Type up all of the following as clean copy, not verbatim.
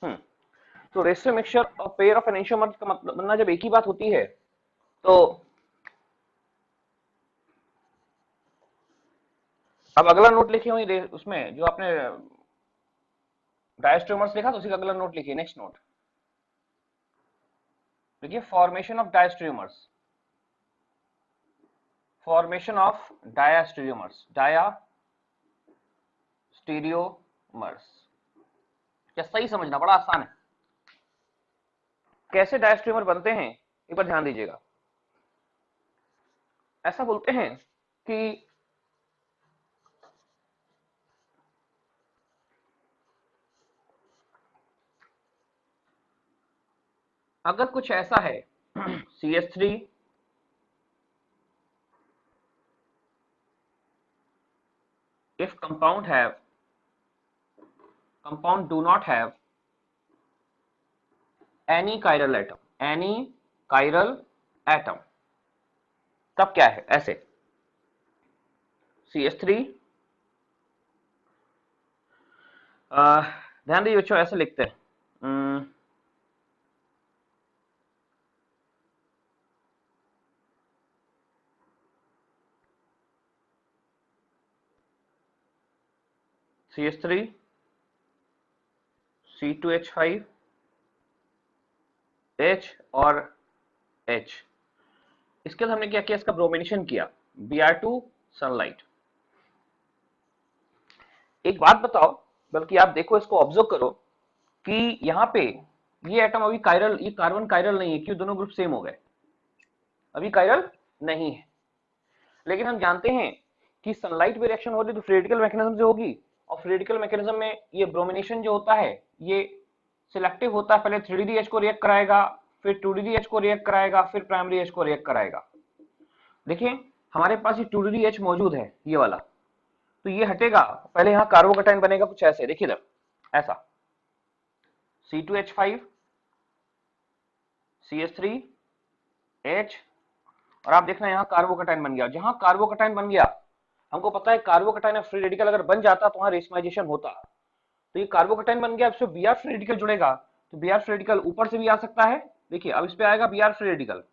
हम्म तो ratio mixture और pair of enantiomers का मतलब बनना जब एक ही बात होती है तो अब अगला नोट लिखे हुई उसमें जो आपने डायस्ट्रोमर्स लिखा तो उसी का अगला नोट लिखिए, नेक्स्ट नोट देखिए, फॉर्मेशन ऑफ डायस्ट्रोमर्स, फॉर्मेशन ऑफ डायास्टीरियोमर्स, डायास्टीरियोमर्स। क्या सही समझना, बड़ा आसान है। कैसे डायस्ट्रोमर बनते हैं एक बार ध्यान दीजिएगा। ऐसा बोलते हैं कि अगर कुछ ऐसा है CH3 if compound do not have any chiral atom, तब क्या है, ऐसे CH3 ध्यान दीजिए बच्चों, ऐसे लिखते हैं CH3 C2H5 H और H। इसके बाद हमने क्या किया, इसका ब्रोमिनेशन किया, Br2 सनलाइट। एक बात बताओ, बल्कि आप देखो, इसको ऑब्जर्व करो कि यहाँ पे ये एटम अभी कायरल, ये कार्बन कायरल नहीं है, क्यों, दोनों ग्रुप सेम हो गए, अभी कायरल नहीं है। लेकिन हम जानते हैं कि सनलाइट में रिएक्शन हो रही तो फ्री रेडिकल मैकेनिज्म से होगी, और फ्री रेडिकल मैकेनिज्म में ये ब्रोमिनेशन जो होता है ये सिलेक्टिव होता है, पहले 3D को रिएक्ट कराएगा, फिर 2D को रिएक्ट कराएगा, फिर प्राइमरी H को रिएक्ट कराएगा। देखिए हमारे पास ये 2DH मौजूद है, ये वाला, तो ये हटेगा, पहले यहाँ कार्बोकटाइन बनेगा कुछ ऐसे, देखिए इधर ऐसा C2H5 CH3H, और आप देखना यहाँ कार्बोकटाइन बन गया। जहां कार्बोकटाइन बन गया, हमको पता है कार्बोकटाइन फ्री रेडिकल अगर बन जाता तो वहां रेशमाइजेशन होता, तो ये कार्बोकटाइन बन गया, इससे Br फ्री रेडिकल जुड़ेगा, तो Br फ्री रेडिकल ऊपर से भी आ सकता है। देखिए अब इस पे आएगा Br फ्री रेडिकल,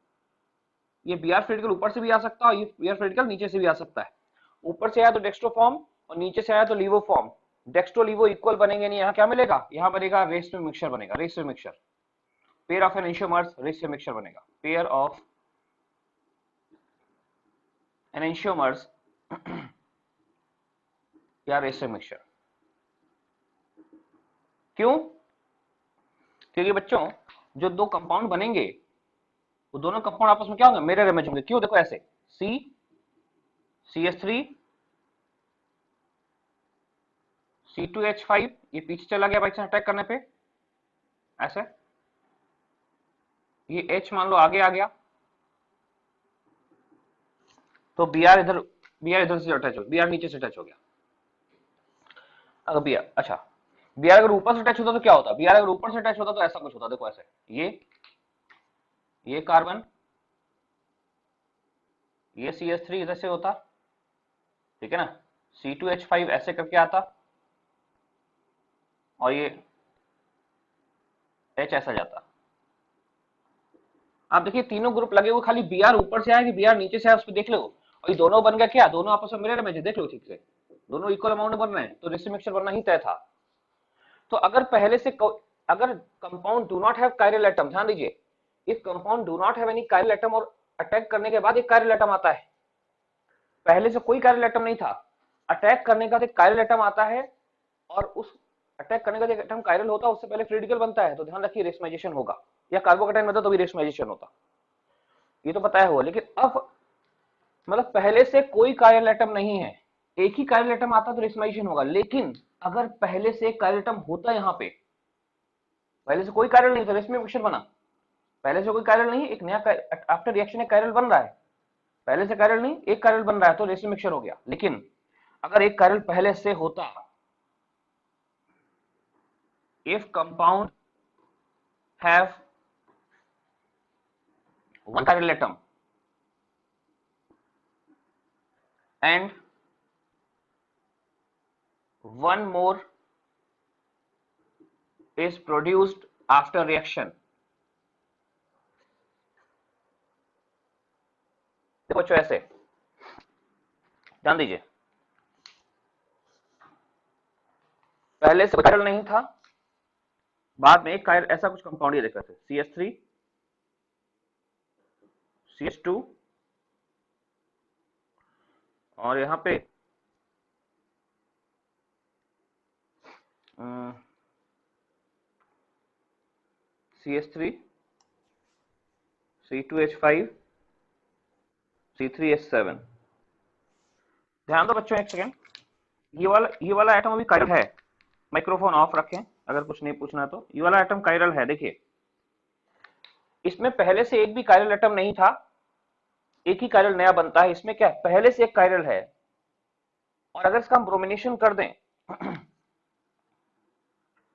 ये Br फ्री रेडिकल ऊपर से भी आ सकता है, और ये Br फ्री रेडिकल नीचे से भी आ सकता है। ऊपर से आया तो डेक्स्ट्रो फॉर्म, और नीचे से आया तो लीवो फॉर्म। डेक्स्ट्रो लीवो इक्वल बनेंगे नहीं, यहाँ क्या मिलेगा, यहाँ बनेगा रेशियो मिक्सचर बनेगा, ratio mixture, pair of enantiomers ratio mixture बनेगा, पेयर ऑफ एनेंशियोमर्स या रेशियो मिक्सचर। क्यों, क्योंकि बच्चों जो दो कंपाउंड बनेंगे वो दोनों कंपाउंड आपस में क्या होंगे, मिरर इमेज होंगे। क्यों, देखो ऐसे C CH3 C2H5, ये पीछे चला गया भाई अटैक करने पे, ऐसे ये H मान लो आगे आ गया, तो Br इधर से अटैच हो, Br नीचे से अटैच हो गया। अगर Br, अच्छा Br अगर ऊपर से अटैच होता तो क्या होता, Br अगर ऊपर से अटैच होता तो ऐसा कुछ होता, देखो ऐसे, ये कार्बन, ये CH3 इधर से होता, ठीक है ना, C2H5 ऐसे करके आता, और ये H ऐसा जाता। आप देखिए तीनों ग्रुप लगे हुए, खाली Br ऊपर से आया कि Br नीचे से आया, उस पर देख लो, और ये दोनों बन गया क्या, दोनों आपस में मिरर इमेज है, देख लो ठीक से, दोनों इक्वल अमाउंट बन रहे हैं, तो रेशियो मिक्सचर बनना ही तय था। तो अगर पहले से अगर compound do not have chiral atom, ध्यान दीजिए, if compound do not have any chiral atom और अटैक करने के बाद एक कायरल एटम आता है, पहले से कोई कायरल एटम नहीं था, अटैक करने का एक कायरल एटम आता है, और उस अटैक करने का एक एटम कायरल होता है, उससे पहले फ्री रेडिकल बनता है, तो ध्यान रखिए रेशमाइजेशन होगा, या कार्बोकटाइन बनता तो भी रेशमाइजेशन होता, ये तो पता है हुआ। लेकिन अब मतलब पहले से कोई कायरल एटम नहीं है, एक ही कायरल एटम आता तो रेशमाइजेशन होगा, लेकिन अगर पहले से एक कायरल एटम होता, यहाँ पे पहले से कोई कायरल नहीं था, रेशमी मिक्सचर बना, पहले से कोई कायरल नहीं, एक नया आफ्टर रिएक्शन एक कायरल बन रहा है, पहले से कायरल नहीं, एक कायरल बन रहा है, तो रेशमी मिक्सचर हो गया। लेकिन अगर एक कायरल पहले से होता, if compound have one chiral atom and one more is produced after reaction. देखो बच्चों ऐसे ध्यान दीजिए, पहले से कायरल नहीं था, बाद में एक कायरल ऐसा कुछ कंपाउंड ये देख रहे थे CH3 CH2 और यहां पे CH3 C2H5 C3H7। ध्यान दो बच्चों एक सेकेंड, ये वाला एटम अभी कायरल है, माइक्रोफोन ऑफ रखें अगर कुछ नहीं पूछना तो। ये वाला एटम कायरल है, देखिए इसमें पहले से एक भी कायरल एटम नहीं था, एक ही कायरल नया बनता है। इसमें क्या है, पहले से एक कायरल है और अगर इसका हम ब्रोमिनेशन कर दें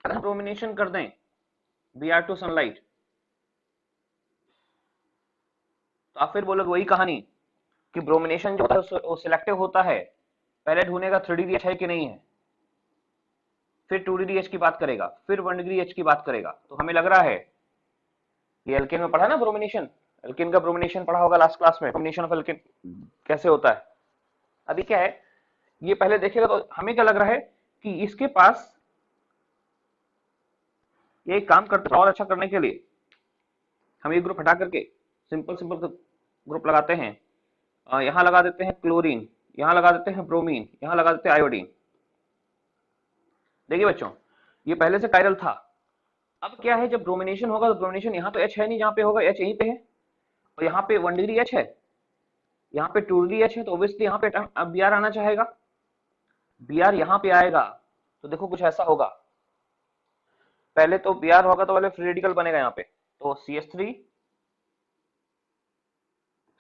अगर ब्रोमिनेशन कर दें Br2 सनलाइट, तो आप फिर बोलोगे वही कहानी कि ब्रोमिनेशन जो होता है वो सिलेक्टिव होता है, पहले ढूंढेगा 3D है कि नहीं है, फिर 2D की बात करेगा, फिर 1D की बात करेगा। तो हमें लग रहा है ये एल्केन में पढ़ा ना ब्रोमिनेशन, एल्केन का ब्रोमिनेशन पढ़ा होगा लास्ट क्लास में, ब्रोमिनेशन ऑफ एल्केन कैसे होता है। अभी क्या है, ये पहले देखेगा तो हमें क्या लग रहा है कि इसके पास ये काम करते और अच्छा करने के लिए हम ये ग्रुप हटा करके सिंपल ग्रुप लगाते हैं, यहां लगा देते हैं क्लोरीन, यहां लगा देते हैं ब्रोमीन, यहां लगा देते हैं आयोडीन। देखिए बच्चों ये पहले से कायरल था, अब क्या है जब ब्रोमिनेशन होगा तो ब्रोमिनेशन यहाँ तो H है नहीं, जहां पे होगा H यहीं पे है, और यहाँ पे 1 डिग्री H है, यहाँ पे 2 डिग्री H है, तो ऑब्वियसली यहाँ पे अब Br आना चाहेगा, Br यहाँ पे आएगा तो देखो कुछ ऐसा होगा, पहले तो Br होगा तो पहले फ्री रेडिकल बनेगा यहाँ पे, तो CH3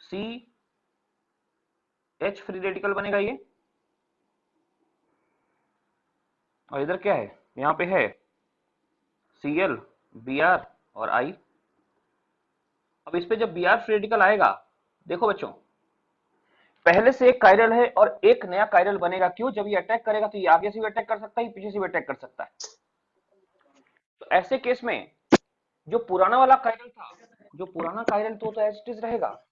CH फ्री रेडिकल बनेगा ये, और इधर क्या है, यहाँ पे है Cl Br और I। अब इस पे जब Br फ्री रेडिकल आएगा, देखो बच्चों पहले से एक कायरल है और एक नया कायरल बनेगा, क्यों, जब ये अटैक करेगा तो ये आगे से भी अटैक कर सकता है, पीछे से भी अटैक कर सकता है। तो ऐसे केस में जो पुराना वाला कायरल था, जो पुराना कायरल तो एज इट इज रहेगा,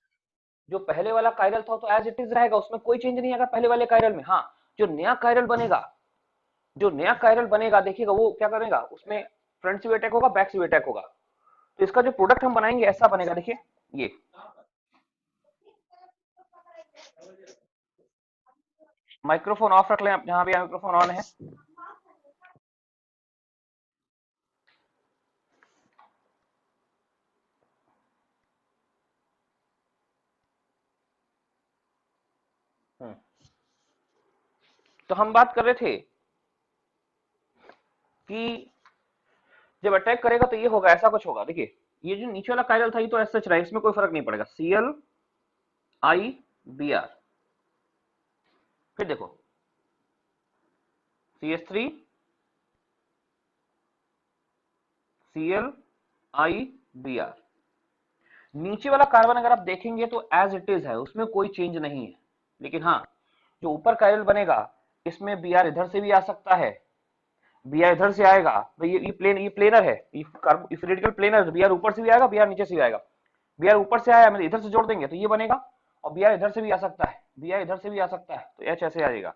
जो पहले वाला कायरल था तो एज इट इज रहेगा, उसमें कोई चेंज नहीं आएगा पहले वाले कायरल में। हाँ जो नया कायरल बनेगा, जो नया कायरल बनेगा देखिएगा वो क्या करेगा, उसमें फ्रंट से भी अटैक होगा, बैक से भी अटैक होगा, तो इसका जो प्रोडक्ट हम बनाएंगे ऐसा बनेगा। देखिए ये माइक्रोफोन ऑफ रख लें आप, जहां भी माइक्रोफोन ऑन है। तो हम बात कर रहे थे कि जब अटैक करेगा तो ये होगा, ऐसा कुछ होगा। देखिए ये जो नीचे वाला कायरल था ये तो ऐसा रहा, इसमें कोई फर्क नहीं पड़ेगा, Cl I Br, फिर देखो CH3 Cl I Br, नीचे वाला कार्बन अगर आप देखेंगे तो एज इट इज है, उसमें कोई चेंज नहीं है। लेकिन हाँ जो ऊपर कायरल बनेगा इसमें Br इधर से भी आ सकता है, Br इधर से आएगा, तो ये प्लेनर है, ये रेडिकल प्लेनर, Br ऊपर से भी आएगा, Br नीचे से भी आएगा। Br ऊपर से आया, मतलब इधर से जोड़ देंगे तो ये बनेगा, और Br इधर से भी आ सकता है, Br इधर से भी आ सकता है, तो H ऐसे आ जाएगा।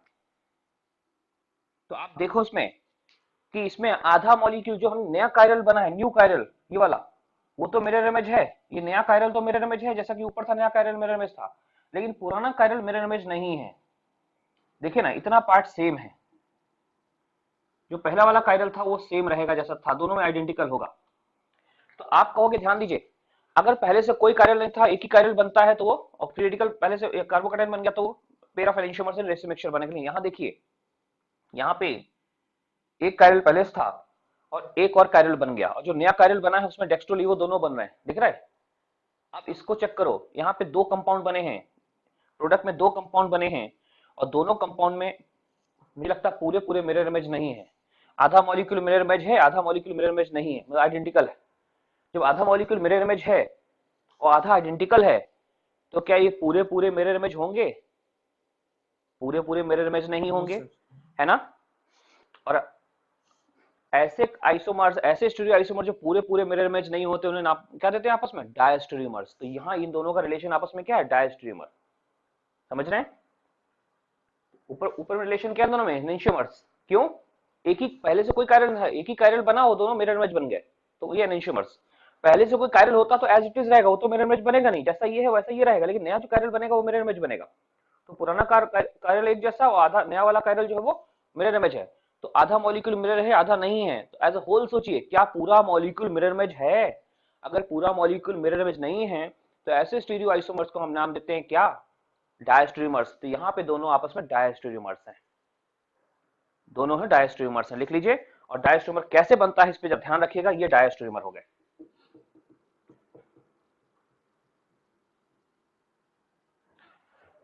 तो आप देखो इसमें कि इसमें आधा मॉलिक्यूल जो हम नया कायरल बना है, न्यू कायरल ये वाला, वो तो मिरर इमेज है, ये नया कायरल तो मिरर इमेज है, जैसा कि ऊपर था नया कायरल मिरर इमेज था, लेकिन पुराना कायरल मिरर इमेज नहीं है। देखिए ना इतना पार्ट सेम है, जो पहला वाला कायरल था वो सेम रहेगा जैसा था, दोनों में आइडेंटिकल होगा। तो आप कहोगे, ध्यान दीजिए, अगर पहले से कोई कायरल नहीं था, एक ही कायरल बनता है तो वो ऑक्सीडेटिकल, पहले से कार्बोकेटायन बन गया तो वो पेयर ऑफ एलिशियमर से रेसिड मिक्सचर बनेगा। यहाँ देखिए यहाँ पे एक कायरल पहले से था और एक और कायरल बन गया, और जो नया कायरल बना है उसमें डेक्स्ट्रो लीवो दोनों बन रहे हैं, दिख रहा है। आप इसको चेक करो, यहाँ पे दो कंपाउंड बने हैं, प्रोडक्ट में दो कंपाउंड बने हैं, और दोनों कंपाउंड में मुझे लगता है पूरे पूरे मिरर इमेज नहीं है, आधा मॉलिक्यूल मिरर इमेज है, आधा मॉलिक्यूल मिरर इमेज नहीं है, मतलब आइडेंटिकल है। जब आधा मॉलिक्यूल मिरर इमेज है और आधा आइडेंटिकल है, तो क्या ये पूरे पूरे मिरर इमेज होंगे? पूरे पूरे मिरर इमेज नहीं होंगे, है ना। और ऐसे आइसोमर्स, ऐसे स्टीरियो आइसोमर जो पूरे पूरे मिरर इमेज नहीं होते, उन्हें क्या देते हैं आपस में, डायस्टेरियोमर्स। तो यहाँ इन दोनों का रिलेशन आपस में क्या है, डायस्टेरियोमर। समझ रहे हैं? ऊपर ऊपर रिलेशन क्या है दोनों में, एनेंशियोमर्स। क्यों? एक ही पहले से कोई कायरल है, एक ही कायरल बना, वो दोनों मिरर इमेज बन गए, तो ये एनेंशियोमर्स। पहले से कोई कायरल होता तो एज इट इज रहेगा, वो तो मिरर इमेज बनेगा नहीं, जैसा ये है वैसा ये रहेगा, लेकिन नया जो कायरल बनेगा वो मिरर इमेज बनेगा। तो पुराना कायरल एक जैसा, और आधा नया वाला कायरल जो है वो मिरर इमेज है। तो आधा मॉलिक्यूल मिरर है, आधा नहीं है, तो एज अ होल सोचिए, क्या पूरा मॉलिक्यूल मिरर इमेज है? अगर पूरा मॉलिक्यूल मिरर इमेज नहीं है, तो ऐसे स्टीरियो आइसोमर्स को हम नाम देते हैं क्या, डायस्टेरियोमर्स। तो यहाँ पे दोनों आपस में डायस्टेरियोमर्स हैं, दोनों है डायस्टेरियोमर्स हैं, लिख लीजिए। और डायस्टेरियोमर कैसे बनता है इस पे जब ध्यान रखिएगा, ये डायस्टेरियोमर हो गए।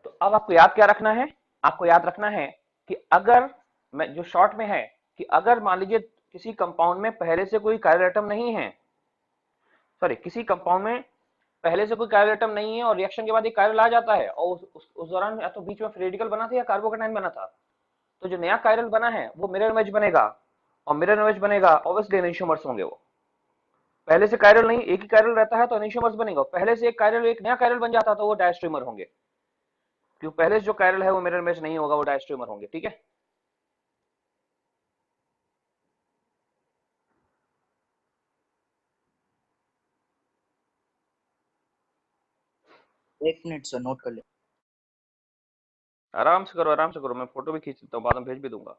तो अब आपको याद क्या रखना है, आपको याद रखना है कि अगर, मैं जो शॉर्ट में है, कि अगर मान लीजिए किसी कंपाउंड में पहले से कोई कायरल एटम नहीं है, सॉरी, किसी कंपाउंड में पहले से कोई कायरल एटम नहीं है और रिएक्शन के बाद एक कायरल आ जाता है, और उस दौरान या तो बीच में फ्री रेडिकल बना था या कार्बोकेटाइन बना था, तो जो नया कायरल बना है वो मिरर इमेज बनेगा, और मिरर इमेज बनेगा ऑब्वियसली एनेंशियोमर्स होंगे वो। पहले से कायरल नहीं, एक ही कायरल रहता है तो एनेंशियोमर्स बनेगा, पहले से एक कायरल, एक नया कायरल बन जाता तो वो डायस्ट्रीमर होंगे, क्योंकि पहले से जो कायरल है वो मिरर इमेज नहीं होगा, वो डायस्ट्रीमर होंगे। ठीक है? एक मिनट सर, नोट कर ले। आराम से करो, आराम से करो, मैं फोटो भी खींच सकता हूँ, बाद में भेज भी दूंगा।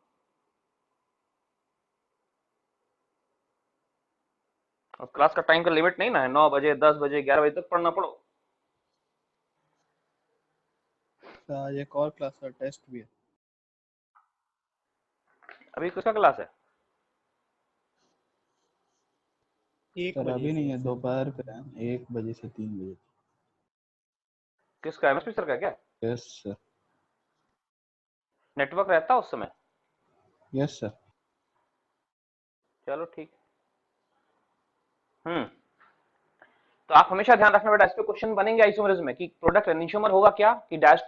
और क्लास का टाइम का लिमिट नहीं ना है, 9 बजे 10 बजे 11 बजे तक पढ़ना पड़ो। आज एक और क्लास का टेस्ट भी है। अभी किसका क्लास है? सर अभी नहीं है, दोपहर पे है, 1 बजे से 3 बजे। किसका, एमएसपी सर का क्या? Yes sir. नेटवर्क रहता है उस समय? Yes sir. चलो ठीक। तो आप हमेशा ध्यान रखना बेटा, इस पे क्वेश्चन बनेंगे आइसोमरिज्म में कि प्रोडक्ट एनेंशियोमर होगा क्या, कि डैश,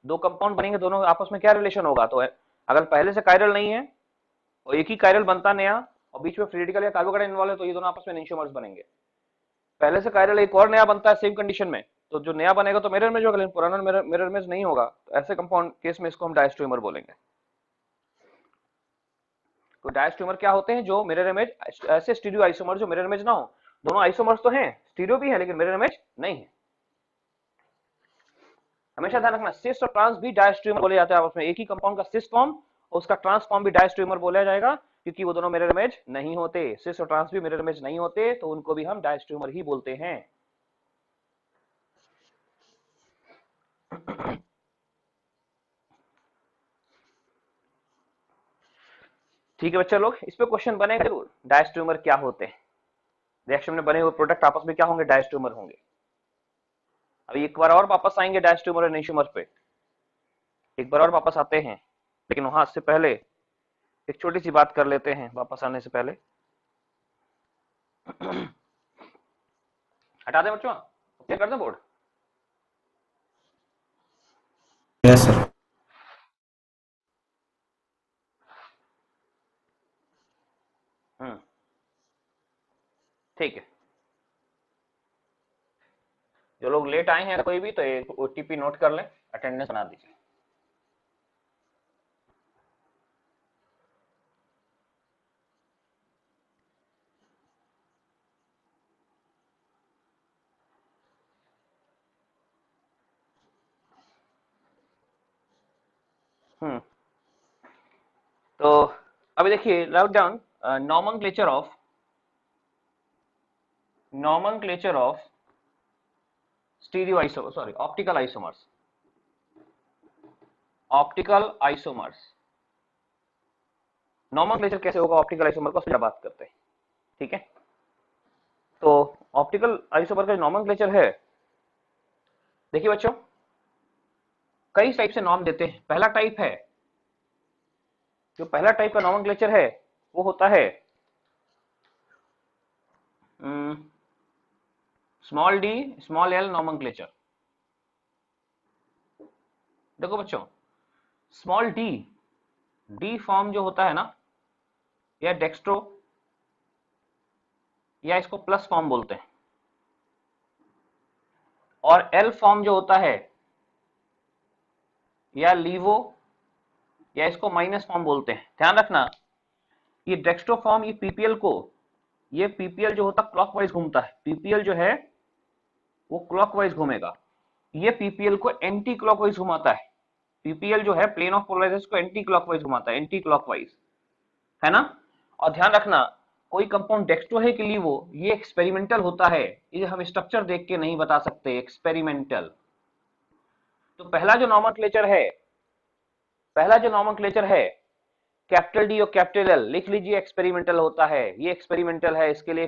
दो कंपाउंड बनेंगे, दोनों आपस में क्या रिलेशन होगा। तो अगर पहले से कायरल नहीं है और एक ही कायरल बनता नया, और बीच में फ्री रेडिकल या कार्बोकेटाइन इन्वॉल्व है, तो ये दोनों आपस में एनेंशियोमर्स बनेंगे। पहले से कायरल एक और नया बनता है सेम कंडीशन में, तो जो नया बनेगा तो मिरर इमेज होगा, लेकिन पुराना मिरर इमेज नहीं होगा, तो ऐसे कंपाउंड केस में इसको हम डायस्ट्रीमर बोलेंगे। तो डायस्ट्रीमर क्या होते हैं, जो मिरर इमेज, ऐसे स्टीरियो आइसोमर जो मिरर इमेज ना हो। दोनों आइसोमर्स तो हैं, स्टीरियो भी है, लेकिन मिरर इमेज नहीं है। हमेशा ध्यान रखना, सिस और ट्रांस भी डायस्ट्रीमर बोले जाते हैं आपस में, एक ही कंपाउंड का सिस फॉर्म और उसका ट्रांस फॉर्म भी डायस्ट्रीमर बोला जाएगा, क्योंकि वो दोनों मिरर इमेज नहीं होते। सिस और ट्रांस भी मिरर इमेज नहीं होते, तो उनको भी हम डायस्ट्रीमर ही बोलते हैं। ठीक है बच्चा लोग, इस पे क्वेश्चन बनेगा जरूर, डायस्ट्रीमर क्या होते हैं, रिएक्शन में बने हुए प्रोडक्ट आपस में क्या होंगे, डायस्ट्रीमर होंगे। अभी एक बार और वापस आएंगे डायस्ट्रीमर और एनेंशियोमर पे, एक बार और वापस आते हैं, लेकिन वहां से पहले एक छोटी सी बात कर लेते हैं वापस आने से पहले। हटा दें बच्चों, ओके कर दें बोर्ड? Yes sir. ठीक है। जो लोग लेट आए हैं कोई भी, तो एक ओटीपी नोट कर लें, अटेंडेंस बना दीजिए। हम्म तो अभी देखिए, write down nomenclature of stereo isomer, sorry optical isomers. Nomenclature कैसे होगा ऑप्टिकल आइसोमर का, उसमें बात करते हैं। ठीक है? तो ऑप्टिकल आइसोमर का नॉमनक्लेचर है, देखिए बच्चों, कई टाइप से नॉर्म देते हैं। पहला टाइप है, जो पहला टाइप का नॉमनक्लेचर है वो होता है small D small L nomenclature. देखो बच्चों, स्मॉल डी, डी फॉर्म जो होता है ना, या डेक्स्ट्रो या इसको प्लस फॉर्म बोलते हैं, और एल फॉर्म जो होता है या लीवो या इसको माइनस फॉर्म बोलते हैं। ध्यान रखना ये डेक्स्ट्रो फॉर्म, ये पीपीएल को, ये पीपीएल जो होता है क्लॉकवाइज घूमता है, पीपीएल जो है वो क्लॉकवाइज घूमेगा, ये पीपीएल को एंटी क्लॉकवाइज घुमाता है। पीपीएल जो है प्लेन ऑफ पोलराइजेशन को एंटी क्लॉकवाइज घुमाता है, एंटी क्लॉकवाइज, है ना। और ध्यान रखना कोई कंपाउंड डेक्स्ट्रो है कि लीवो, ये एक्सपेरिमेंटल होता है, ये हम स्ट्रक्चर देख के नहीं बता सकते, एक्सपेरिमेंटल। तो पहला जो नॉमेनक्लेचर है कैपिटल डी और कैपिटल एल, लिख लीजिए, एक्सपेरिमेंटल होता है, ये एक्सपेरिमेंटल है, इसके लिए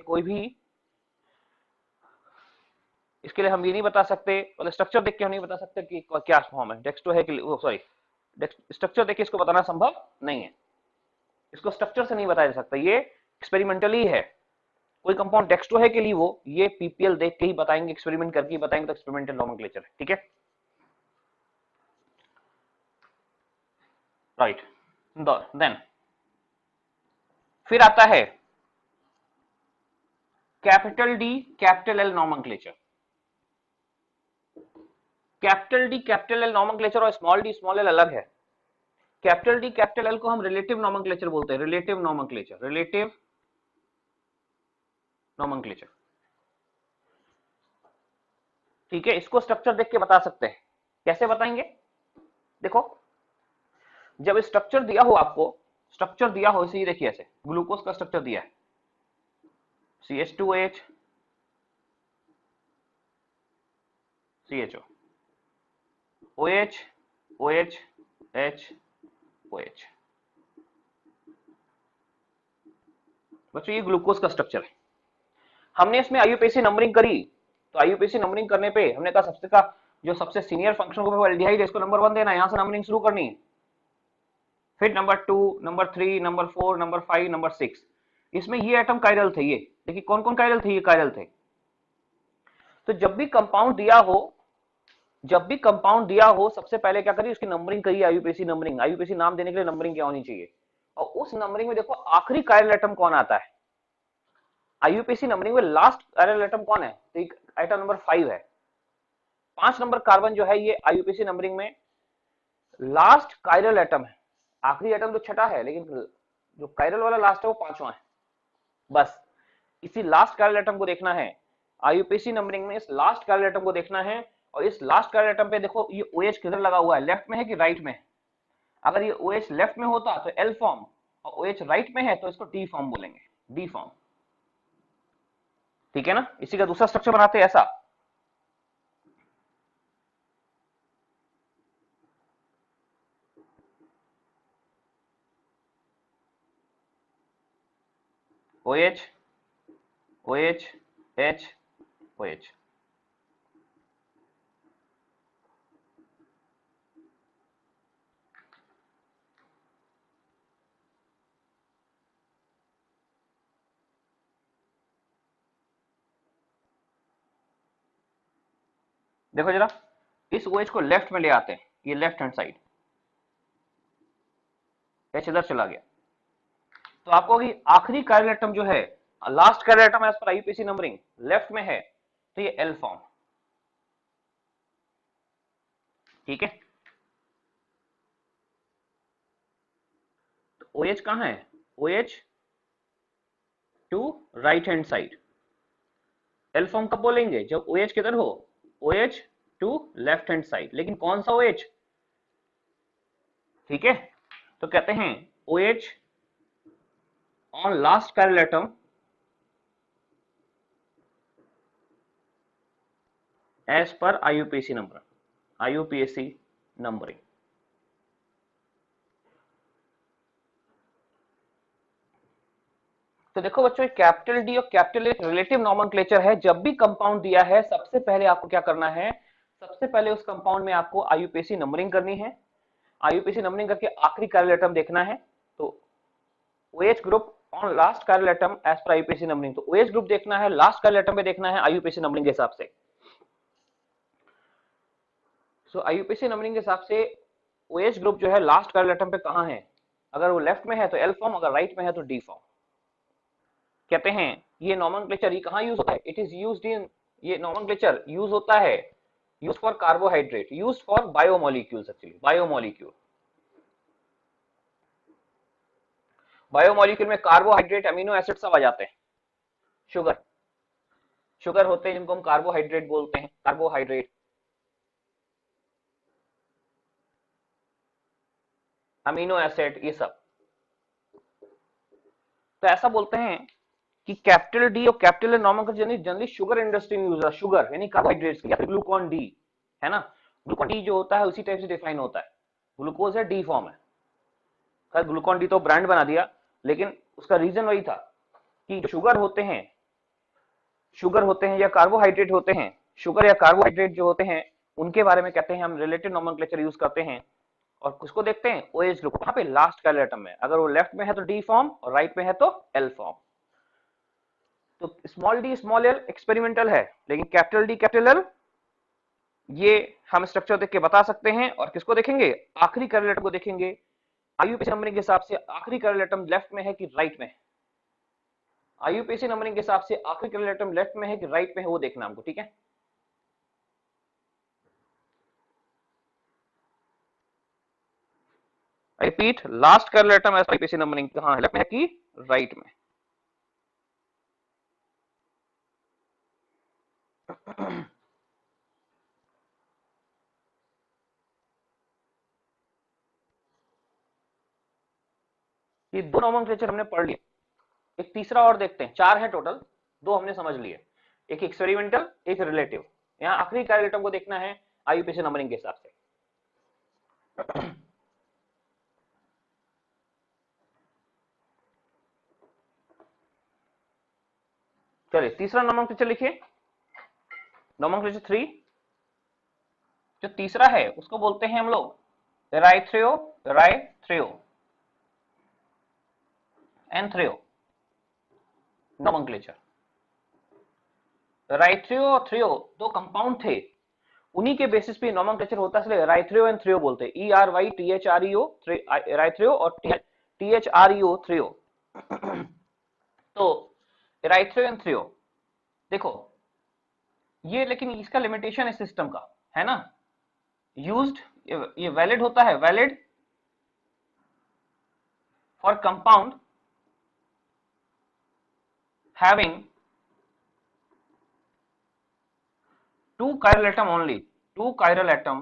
हम ये नहीं बता सकते, मतलब स्ट्रक्चर देख के हम नहीं बता सकते कि क्या फॉर्म है, डेक्स्ट्रो है कि सॉरी, स्ट्रक्चर देख के इसको बताना संभव नहीं है, इसको स्ट्रक्चर से नहीं बताया जा सकता, ये एक्सपेरिमेंटली है। कोई कंपाउंड डेक्स्ट्रो है कि लीवो, ये पीपीएल देख के ही बताएंगे, एक्सपेरिमेंट करके ही बताएंगे, तो एक्सपेरिमेंटल नॉमेनक्लेचर है, ठीक है, राइट। देन फिर आता है capital D capital L nomenclature. Capital D capital L nomenclature और स्मॉल डी स्मॉल एल अलग है। कैपिटल डी कैपिटल एल को हम रिलेटिव नॉमेनक्लेचर बोलते हैं, रिलेटिव नॉमेनक्लेचर, ठीक है। इसको स्ट्रक्चर देख के बता सकते हैं, कैसे बताएंगे, देखो जब स्ट्रक्चर दिया हो आपको, स्ट्रक्चर दिया हो इसे, देखिए ऐसे ग्लूकोज का स्ट्रक्चर दिया है, CH2OH CHO OH OH H OH, बच्चों ये ग्लूकोज का स्ट्रक्चर है। हमने इसमें आईयूपीएसी नंबरिंग करी, तो आईयूपीएसी नंबरिंग करने पे हमने कहा जो सबसे सीनियर फंक्शन ग्रुप है एल्डिहाइड, इसको नंबर 1 देना है, यहां से नंबरिंग शुरू करनी है, फिर number 2, number 3, number 4, number 5, number 6, इसमें ये एटम कायरल थे, ये देखिए कौन कौन कायरल थे, ये कायरल थे। तो जब भी कंपाउंड दिया हो सबसे पहले क्या करिए, उसकी नंबरिंग करिए, आईयूपीएसी नंबरिंग, आईयूपीएसी नाम देने के लिए नंबरिंग क्या होनी चाहिए, और उस नंबरिंग में देखो आखिरी कायरल एटम कौन आता है, आईयूपीएसी नंबरिंग में लास्ट कायरल एटम कौन है, तो एटम नंबर 5 है, 5 नंबर कार्बन जो है ये आईयूपीएसी नंबरिंग में लास्ट कायरल एटम है, आखिरी एटम तो छठा है, लेकिन जो कायरल वाला लास्ट है वो 5वां है। बस इसी लास्ट कायरल एटम को देखना है, आईयूपीएसी नंबरिंग में इस लास्ट कायरल एटम को देखना है, और इस लास्ट कायरल एटम पे देखो ये OH किधर लगा हुआ है, लेफ्ट में है कि राइट में है। अगर ये OH लेफ्ट में होता तो L फॉर्म, और OH राइट में है तो इसको D फॉर्म बोलेंगे, D फॉर्म, ठीक है ना। इसी का दूसरा स्ट्रक्चर बनाते हैं ऐसा, OH OH H OH, देखो जरा इस OH को लेफ्ट में ले आते हैं, ये लेफ्ट हैंड साइड, H इधर चला गया, तो आपको आखिरी कायरल एटम जो है, last chiral atom as per IUPAC numbering left में है, तो ये L फॉर्म, ठीक है। तो OH कहां है, OH to right hand side, L form कब बोलेंगे, जब OH किधर हो, OH to left hand side, लेकिन कौन सा OH, ठीक है। तो कहते हैं OH on last chiral atom as per IUPAC numbering, तो देखो बच्चों कैपिटल डी और कैपिटल एक रिलेटिव नॉमेनक्लेचर है। जब भी कंपाउंड दिया है सबसे पहले आपको क्या करना है, सबसे पहले उस कंपाउंड में आपको आईयूपीएसी नंबरिंग करनी है, आईयूपीएसी नंबरिंग करके आखिरी कायरल एटम देखना है, तो OH group on last chiral atom as per IUPAC numbering, तो OH ग्रुप देखना है, लास्ट कायरल एटम पे देखना है आईयूपीएसी नंबरिंग के हिसाब से। सो आईयूपीएसी नंबरिंग के हिसाब से OH ग्रुप जो है लास्ट कायरल एटम पे कहां है, अगर वो लेफ्ट में है तो L फॉर्म, अगर राइट में है तो D फॉर्म। कहते हैं ये नॉमेनक्लेचर ये कहाँ यूज होता है? इट इज यूज्ड इन, ये नॉमेनक्लेचर यूज होता है, use for carbohydrate, use for biomolecules, actually biomolecule. Biomolecule में कार्बोहाइड्रेट, अमीनो एसिड सब आ जाते हैं। शुगर, शुगर होते हैं जिनको हम कार्बोहाइड्रेट बोलते हैं, कार्बोहाइड्रेट, अमीनो एसिड, ये सब। तो ऐसा बोलते हैं कि कैपिटल डी और capital nomenclature generally sugar industry में यूज होता है, शुगर यानी कार्बोहाइड्रेट्स या फिर ग्लूकोन डी, है ना। ग्लूकोन डी जो होता है उसी टाइप से डिफाइन होता है, ग्लूकोज है, डी फॉर्म है। खैर ग्लूकोन डी तो ब्रांड बना दिया, लेकिन उसका रीजन वही था कि शुगर होते हैं, शुगर होते हैं या कार्बोहाइड्रेट होते हैं, शुगर या कार्बोहाइड्रेट जो होते हैं उनके बारे में कहते हैं हम रिलेटेड नॉमेनक्लेचर यूज करते हैं। और किसको देखते हैं? OH ग्रुप, वहां पे लास्ट का एटम में, अगर वो लेफ्ट में है तो डी फॉर्म और राइट में है तो एल फॉर्म। तो small D small L experimental है, लेकिन कैपिटल डी कैपिटल एल ये हम स्ट्रक्चर देख के बता सकते हैं। और किसको देखेंगे? आखिरी कैपिटल एटम को देखेंगे। IUPAC नंबरिंग के हिसाब से आखिरी कैपिटल एटम लेफ्ट में है कि राइट में है? IUPAC नंबरिंग के हिसाब से आखिरी कैपिटल एटम लेफ्ट में है कि राइट में है, वो देखना हमको, ठीक है। Repeat, last capital atom as IUPAC numbering कहां है? लेफ्ट में है कि राइट में? ये दो नॉमेनक्लेचर हमने पढ़ लिए, एक तीसरा और देखते हैं। चार है टोटल, दो हमने समझ लिए, एक एक्सपेरिमेंटल, एक रिलेटिव। यहाँ आखिरी कैपिटल एटम को देखना है IUPAC नंबरिंग के हिसाब से। चलिए तीसरा नॉमेनक्लेचर लिखिए, नॉमेनक्लेचर 3। जो तीसरा है उसको बोलते हैं हम लोग एराइथ्रियो, एराइथ्रियो, एंथ्रियो नॉमेनक्लेचर। एराइथ्रियो और थ्रियो दो कंपाउंड थे, उन्हीं के बेसिस पे नॉमेनक्लेचर होता है, इसलिए एराइथ्रियो एंड थ्रियो बोलते हैं। ERYTHREO एराइथ्रियो और THREO थ्रियो। तो एराइथ्रियो एंड थ्रियो देखो ये, लेकिन इसका लिमिटेशन है सिस्टम का, है ना। यूज्ड, ये वैलिड होता है, valid for compound having 2 chiral atom only, 2 chiral atom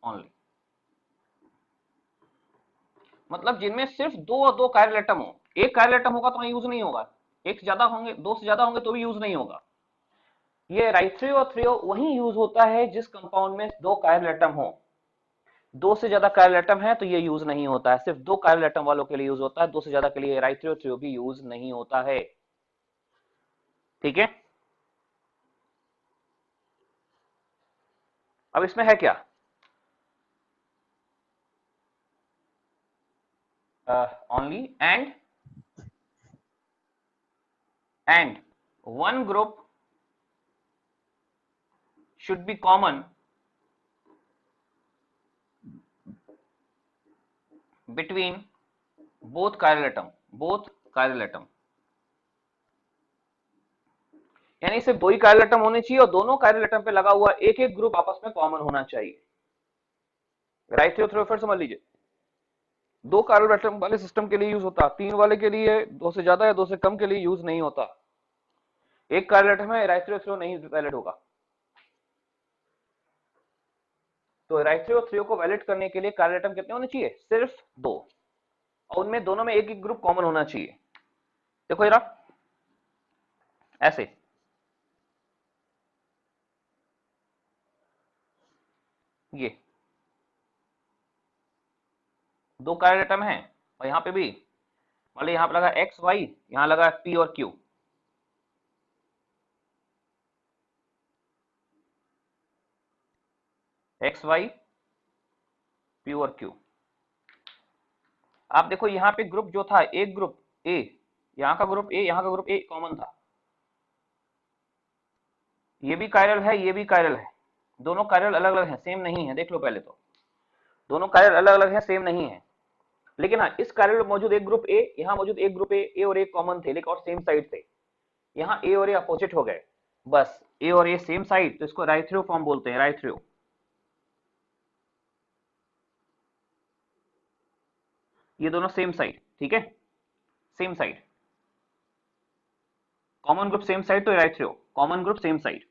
only, मतलब जिनमें सिर्फ दो chiral atom हो। एक chiral atom होगा तो वहां यूज नहीं होगा, एक से ज्यादा होंगे, दो से ज्यादा होंगे तो भी यूज नहीं होगा। ये एराइथ्रियो और थ्रियो वही यूज होता है जिस कंपाउंड में दो chiral atom हो। दो से ज्यादा chiral atom है तो ये यूज नहीं होता है, सिर्फ दो chiral atom वालों के लिए यूज होता है, दो से ज्यादा के लिए एराइथ्रियो थ्रियो भी यूज नहीं होता है, ठीक है। अब इसमें है क्या? Only and one group should be common between both chiral atom, both chiral atom, यानी सिर्फ दो ही chiral atom होने चाहिए और दोनों chiral atom पे लगा हुआ एक एक ग्रुप आपस में कॉमन होना चाहिए। राइट थ्रो फिर समझ लीजिए, दो chiral atom वाले सिस्टम के लिए यूज होता, तीन वाले के लिए, दो से ज्यादा या दो से कम के लिए यूज नहीं होता। एक chiral atom है, एराइथ्रियो थ्रियो नहीं वैलिड होगा। तो एराइथ्रियो थ्रियो को वैलिड करने के लिए chiral atom कितने होने चाहिए? सिर्फ दो, और उनमें दोनों में एक एक ग्रुप कॉमन होना चाहिए। देखो जरा ऐसे, ये दो chiral atom है और यहाँ पे भी, मान लो यहाँ पे लगा X Y, यहाँ लगा P और Q, X Y P और Q। आप देखो यहाँ पे ग्रुप जो था, एक ग्रुप A, यहाँ का ग्रुप A, यहाँ का ग्रुप A कॉमन था। ये भी कायरल है, ये भी कायरल है, दोनों कायरल अलग अलग हैं, सेम नहीं है। देख लो पहले तो दोनों कायरल अलग अलग हैं, सेम नहीं है। लेकिन हाँ, इस कायरल में मौजूद एक ग्रुप A, यहाँ मौजूद एक ग्रुप A और एक कॉमन थे, लेकिन और सेम साइड थे। यहाँ ए और ए अपोजिट हो गए, बस ए और ए सेम साइड, तो इसको राइथ्रियो फॉर्म बोलते हैं, राइथ्रियो। ये दोनों सेम साइड, ठीक है, same side, common group same side, तो erythro, common group same side.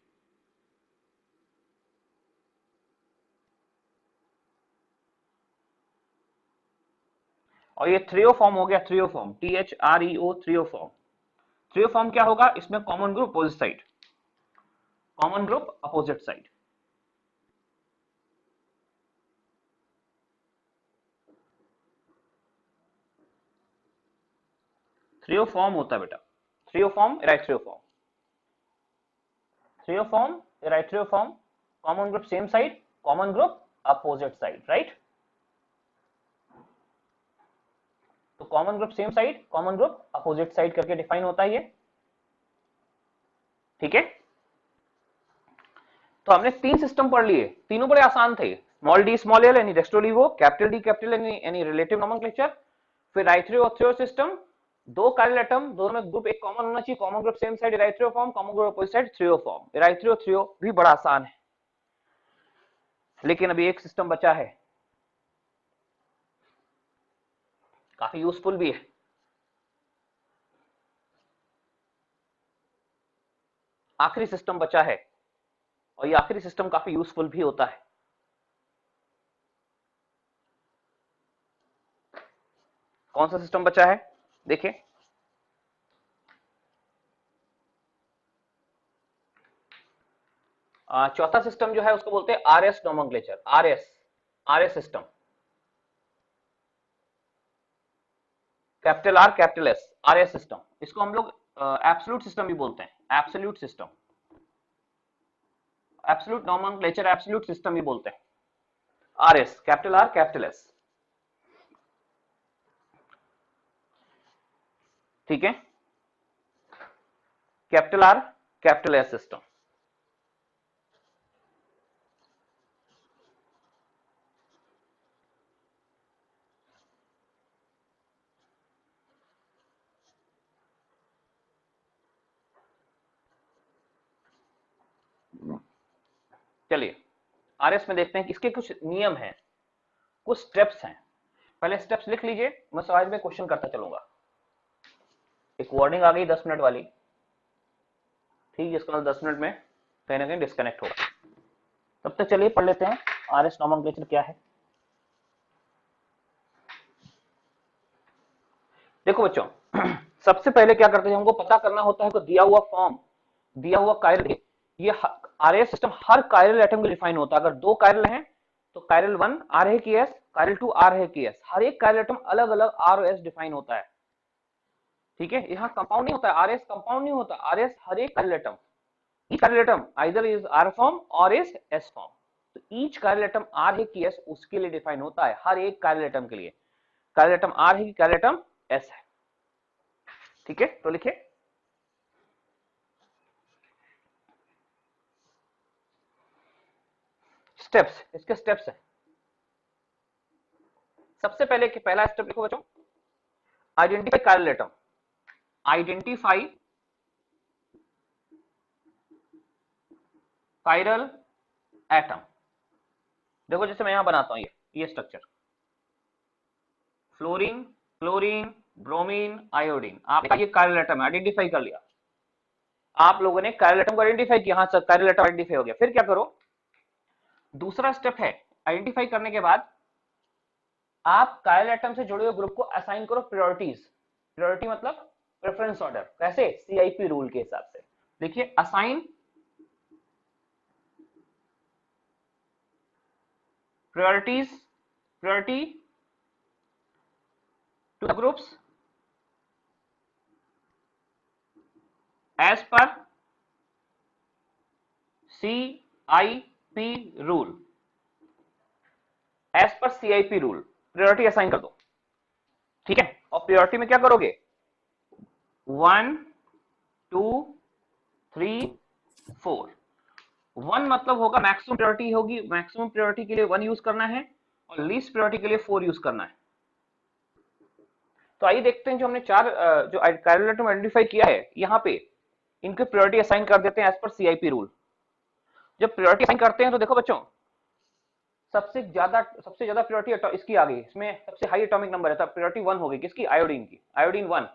और ये थ्रियो फॉर्म हो गया, threo form, THREO, threo form. Threo form क्या होगा, इसमें common group opposite side, common group opposite side. Threo form होता है बेटा, threo form, erythro form, threo form, erythro form, common group same side, common group opposite side, right. तो common group same side, common group opposite side करके define होता है ये, ठीक है। तो हमने 3 सिस्टम पढ़ लिए, तीनों बड़े आसान थे, स्मॉल डी स्मॉल एल यानी रेस्टोलिवो, कैपिटल डी कैपिटल एल यानी रिलेटिव नोमेनक्लेचर, फिर राइथ्रियो और थ्रियो सिस्टम, 2 कायरल एटम, दोनों में ग्रुप एक कॉमन होना चाहिए, common group same side, erythro form, common group opposite side, threo form. Erythro threo भी बड़ा आसान है, लेकिन अभी एक सिस्टम बचा है, काफी यूजफुल भी है, आखिरी सिस्टम बचा है, और ये आखिरी सिस्टम काफी यूजफुल भी होता है। कौन सा सिस्टम बचा है, देखिए, चौथा सिस्टम जो है उसको बोलते हैं RS nomenclature, RS, RS system, capital R capital S, RS system. इसको हम लोग एब्सोल्यूट सिस्टम भी बोलते हैं, absolute system, absolute nomenclature, absolute system भी बोलते हैं, RS, capital R capital S, ठीक है, capital R capital S system. चलिए आरएस में देखते हैं कि इसके कुछ नियम हैं, कुछ स्टेप्स हैं। पहले स्टेप्स लिख लीजिए, मैं सवाल में क्वेश्चन करता चलूंगा। एक वार्निंग आ गई 10 मिनट वाली, ठीक है, इसके बाद 10 मिनट में कहीं ना कहीं डिस्कनेक्ट होगा, तब तक चलिए पढ़ लेते हैं आरएस नोमेनक्लेचर क्या है। देखो बच्चों, सबसे पहले क्या करते हैं, हमको पता करना होता है कि दिया हुआ फॉर्म, दिया हुआ कायरल, ये आरएस सिस्टम हर कायरल एटम को डिफाइन होता है। अगर 2 कायरल हैं तो कायरल 1 आर है की एस, कायरल 2 आर है की एस, हर एक कायरल एटम अलग अलग आर और एस डिफाइन होता है, ठीक है। यहाँ कंपाउंड नहीं होता है, आरएस कंपाउंड नहीं होता, आरएस हर एक chiral atom, each chiral atom either is R form और इज एस फॉर्म, तो ईच कायरल एटम आर है की एस उसके लिए डिफाइन होता है, हर एक कायरल एटम के लिए, कायरल एटम आर है कि कायरल एटम एस है, ठीक है। तो लिखिए स्टेप्स, इसके स्टेप्स हैं। सबसे पहले पहला स्टेप लिखो बच्चों, identify chiral atom, identify chiral atom. देखो जैसे मैं यहां बनाता हूं ये structure, fluorine, chlorine, bromine, iodine, आपका ये कायरल एटम है, आइडेंटिफाई कर लिया, आप लोगों ने कायरल एटम को आइडेंटिफाई किया, हाँ सर कायरल एटम आइडेंटिफाई हो गया। फिर क्या करो, दूसरा स्टेप है, आइडेंटिफाई करने के बाद आप कायरल एटम से जुड़े हुए ग्रुप को असाइन करो प्रायोरिटीज, प्रायोरिटी मतलब प्रेफरेंस ऑर्डर, कैसे, सीआईपी रूल के हिसाब से। देखिए assign priorities, priority to the groups as per CIP rule, as per CIP rule priority assign कर दो, ठीक है। और प्रायोरिटी में क्या करोगे, 1 2 3 4, 1 मतलब होगा मैक्सिमम प्रायोरिटी होगी, मैक्सिमम प्रायोरिटी के लिए 1 यूज करना है, और लीस्ट प्रायोरिटी के लिए 4 यूज करना है। तो आइए देखते हैं जो हमने 4 जो कायरल एटम आइडेंटिफाई किया है, यहाँ पे इनके प्रायोरिटी असाइन कर देते हैं एज पर सीआईपी रूल। जब प्रायोरिटी असाइन करते हैं तो देखो बच्चों, सबसे ज्यादा प्रायोरिटी इसकी आ गई, इसमें सबसे हाई एटॉमिक नंबर है, तब प्रायोरिटी 1 हो गई किसकी, आयोडीन की। Iodine 1,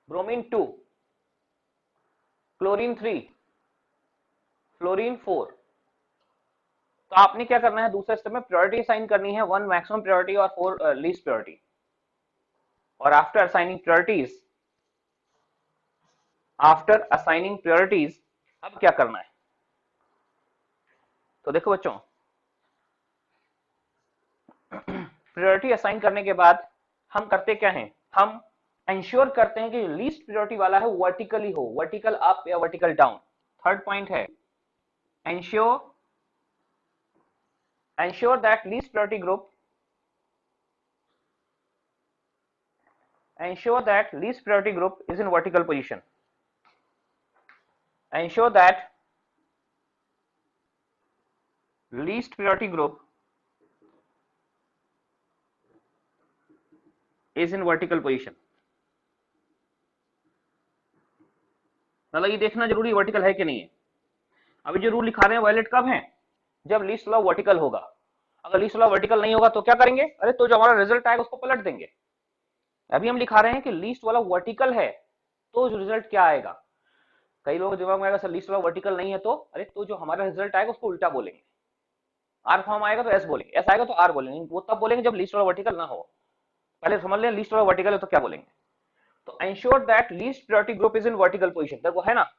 bromine 2, chlorine 3, fluorine 4। तो आपने क्या करना है, दूसरे स्टेप में प्रायोरिटी असाइन करनी है, 1 मैक्सिमम प्रायोरिटी और 4 लीस्ट प्रायोरिटी। और आफ्टर असाइनिंग प्रायोरिटीज अब क्या करना है, तो देखो बच्चों, प्रायोरिटी असाइन करने के बाद हम करते क्या हैं, हम इंश्योर करते हैं कि लीस्ट प्रायोरिटी वाला है वर्टिकली हो, वर्टिकल अप या वर्टिकल डाउन। थर्ड पॉइंट है ensure that least priority group is in vertical position. Ensure that least priority group is in vertical position. मतलब ये देखना जरूरी वर्टिकल है कि नहीं है। अभी जो रूल लिखा रहे हैं वायलेट कब है, जब लीस्ट वाला वर्टिकल होगा। अगर लीस्ट वाला वर्टिकल नहीं होगा तो क्या करेंगे, अरे तो जो हमारा रिजल्ट आएगा उसको पलट देंगे। अभी हम लिखा रहे हैं कि लीस्ट वाला वर्टिकल है तो जो रिजल्ट क्या आएगा, कई लोगों के दिमाग में आएगा सर लीस्ट वाला वर्टिकल नहीं है तो, अरे तो जो हमारा रिजल्ट आएगा उसको उल्टा बोलेंगे, आर फॉर्म आएगा तो एस बोलेंगे, एस आएगा तो आर बोलेंगे, वो तब बोलेंगे जब लीस्ट वाला वर्टिकल ना हो। पहले समझ लें लीस्ट वाला वर्टिकल है तो क्या बोलेंगे। तो ensure that least priority group is in vertical position, देखो है ना,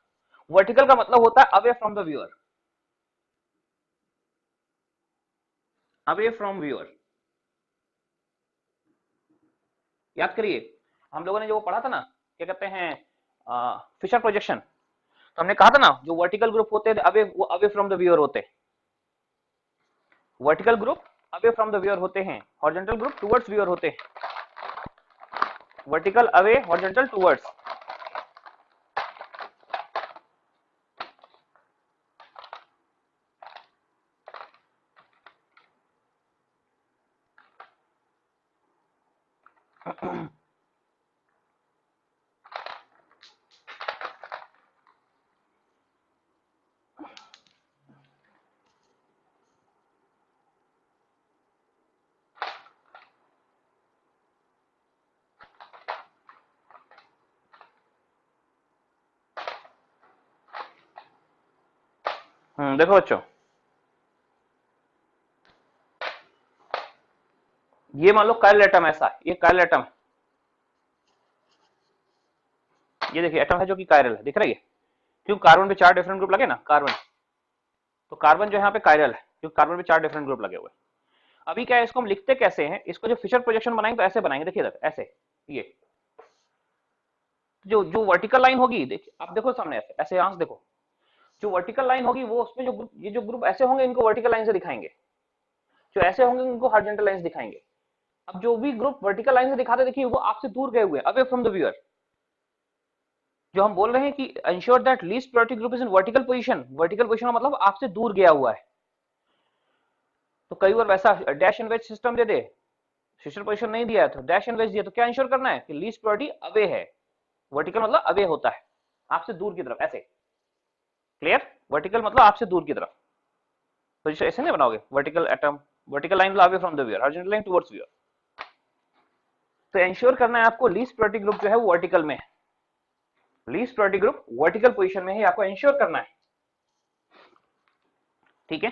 वर्टिकल का मतलब होता है away from the viewer, away from viewer. याद करिए हम लोगों ने जो पढ़ा था ना, क्या कहते हैं, फिशर प्रोजेक्शन, तो हमने कहा था ना जो वर्टिकल ग्रुप होते हैं अवे, वो अवे फ्रॉम द व्यूअर होते हैं, vertical group away from the viewer होते हैं, हॉरिजॉन्टल ग्रुप टुवर्ड्स व्यूअर होते हैं, वर्टिकल अवे, हॉरिजॉन्टल टुवर्ड्स। देखो बच्चों, ये मान लो काइरल एटम ऐसा, ये काइरल एटम, ये देखिए एटम है जो कि काइरल है, दिख रही है, क्यों कार्बन पे 4 डिफरेंट ग्रुप लगे ना, कार्बन, तो कार्बन जो है यहाँ पे काइरल है क्योंकि कार्बन पे 4 डिफरेंट ग्रुप लगे हुए। अभी क्या है, इसको हम लिखते कैसे हैं, इसको जो फिशर प्रोजेक्शन बनाएंगे तो ऐसे बनाएंगे, देखिए ऐसे, ये जो जो वर्टिकल लाइन होगी, देखिए आप देखो सामने ऐसे ऐसे आंख देखो, जो वर्टिकल लाइन होगी वो उसमें जो ग्रुप, ये जो ग्रुप ऐसे होंगे इनको वर्टिकल लाइन से दिखाएंगे, जो ऐसे होंगे इनको हॉरिजॉन्टल लाइन से दिखाएंगे। अब जो भी ग्रुप वर्टिकल लाइन से दिखाते देखिए वो आपसे दूर गए हुए, अवे फ्रॉम द व्यूअर। जो हम बोल रहे हैं कि ensure that least priority group is in vertical position, vertical position का मतलब आपसे दूर गया हुआ है। तो कई बार वैसा डैश एंड वेज सिस्टम दे दे, फिशर पोजीशन नहीं दिया है तो डैश एंड वेज दिया, तो क्या इंश्योर करना है कि लीस्ट प्रायोरिटी अवे है, वर्टिकल मतलब अवे होता है, आपसे दूर की तरफ, ऐसे क्लियर, वर्टिकल मतलब आपसे दूर की तरफ, पोजीशन ऐसे नहीं बनाओगे, वर्टिकल एटम, वर्टिकल लाइन मतलब away from the viewer, horizontal line towards viewer. तो इंश्योर करना है आपको लीस्ट प्रायोरिटी ग्रुप जो है वो वर्टिकल में है, least priority group vertical position में है, आपको इंश्योर करना है, ठीक है।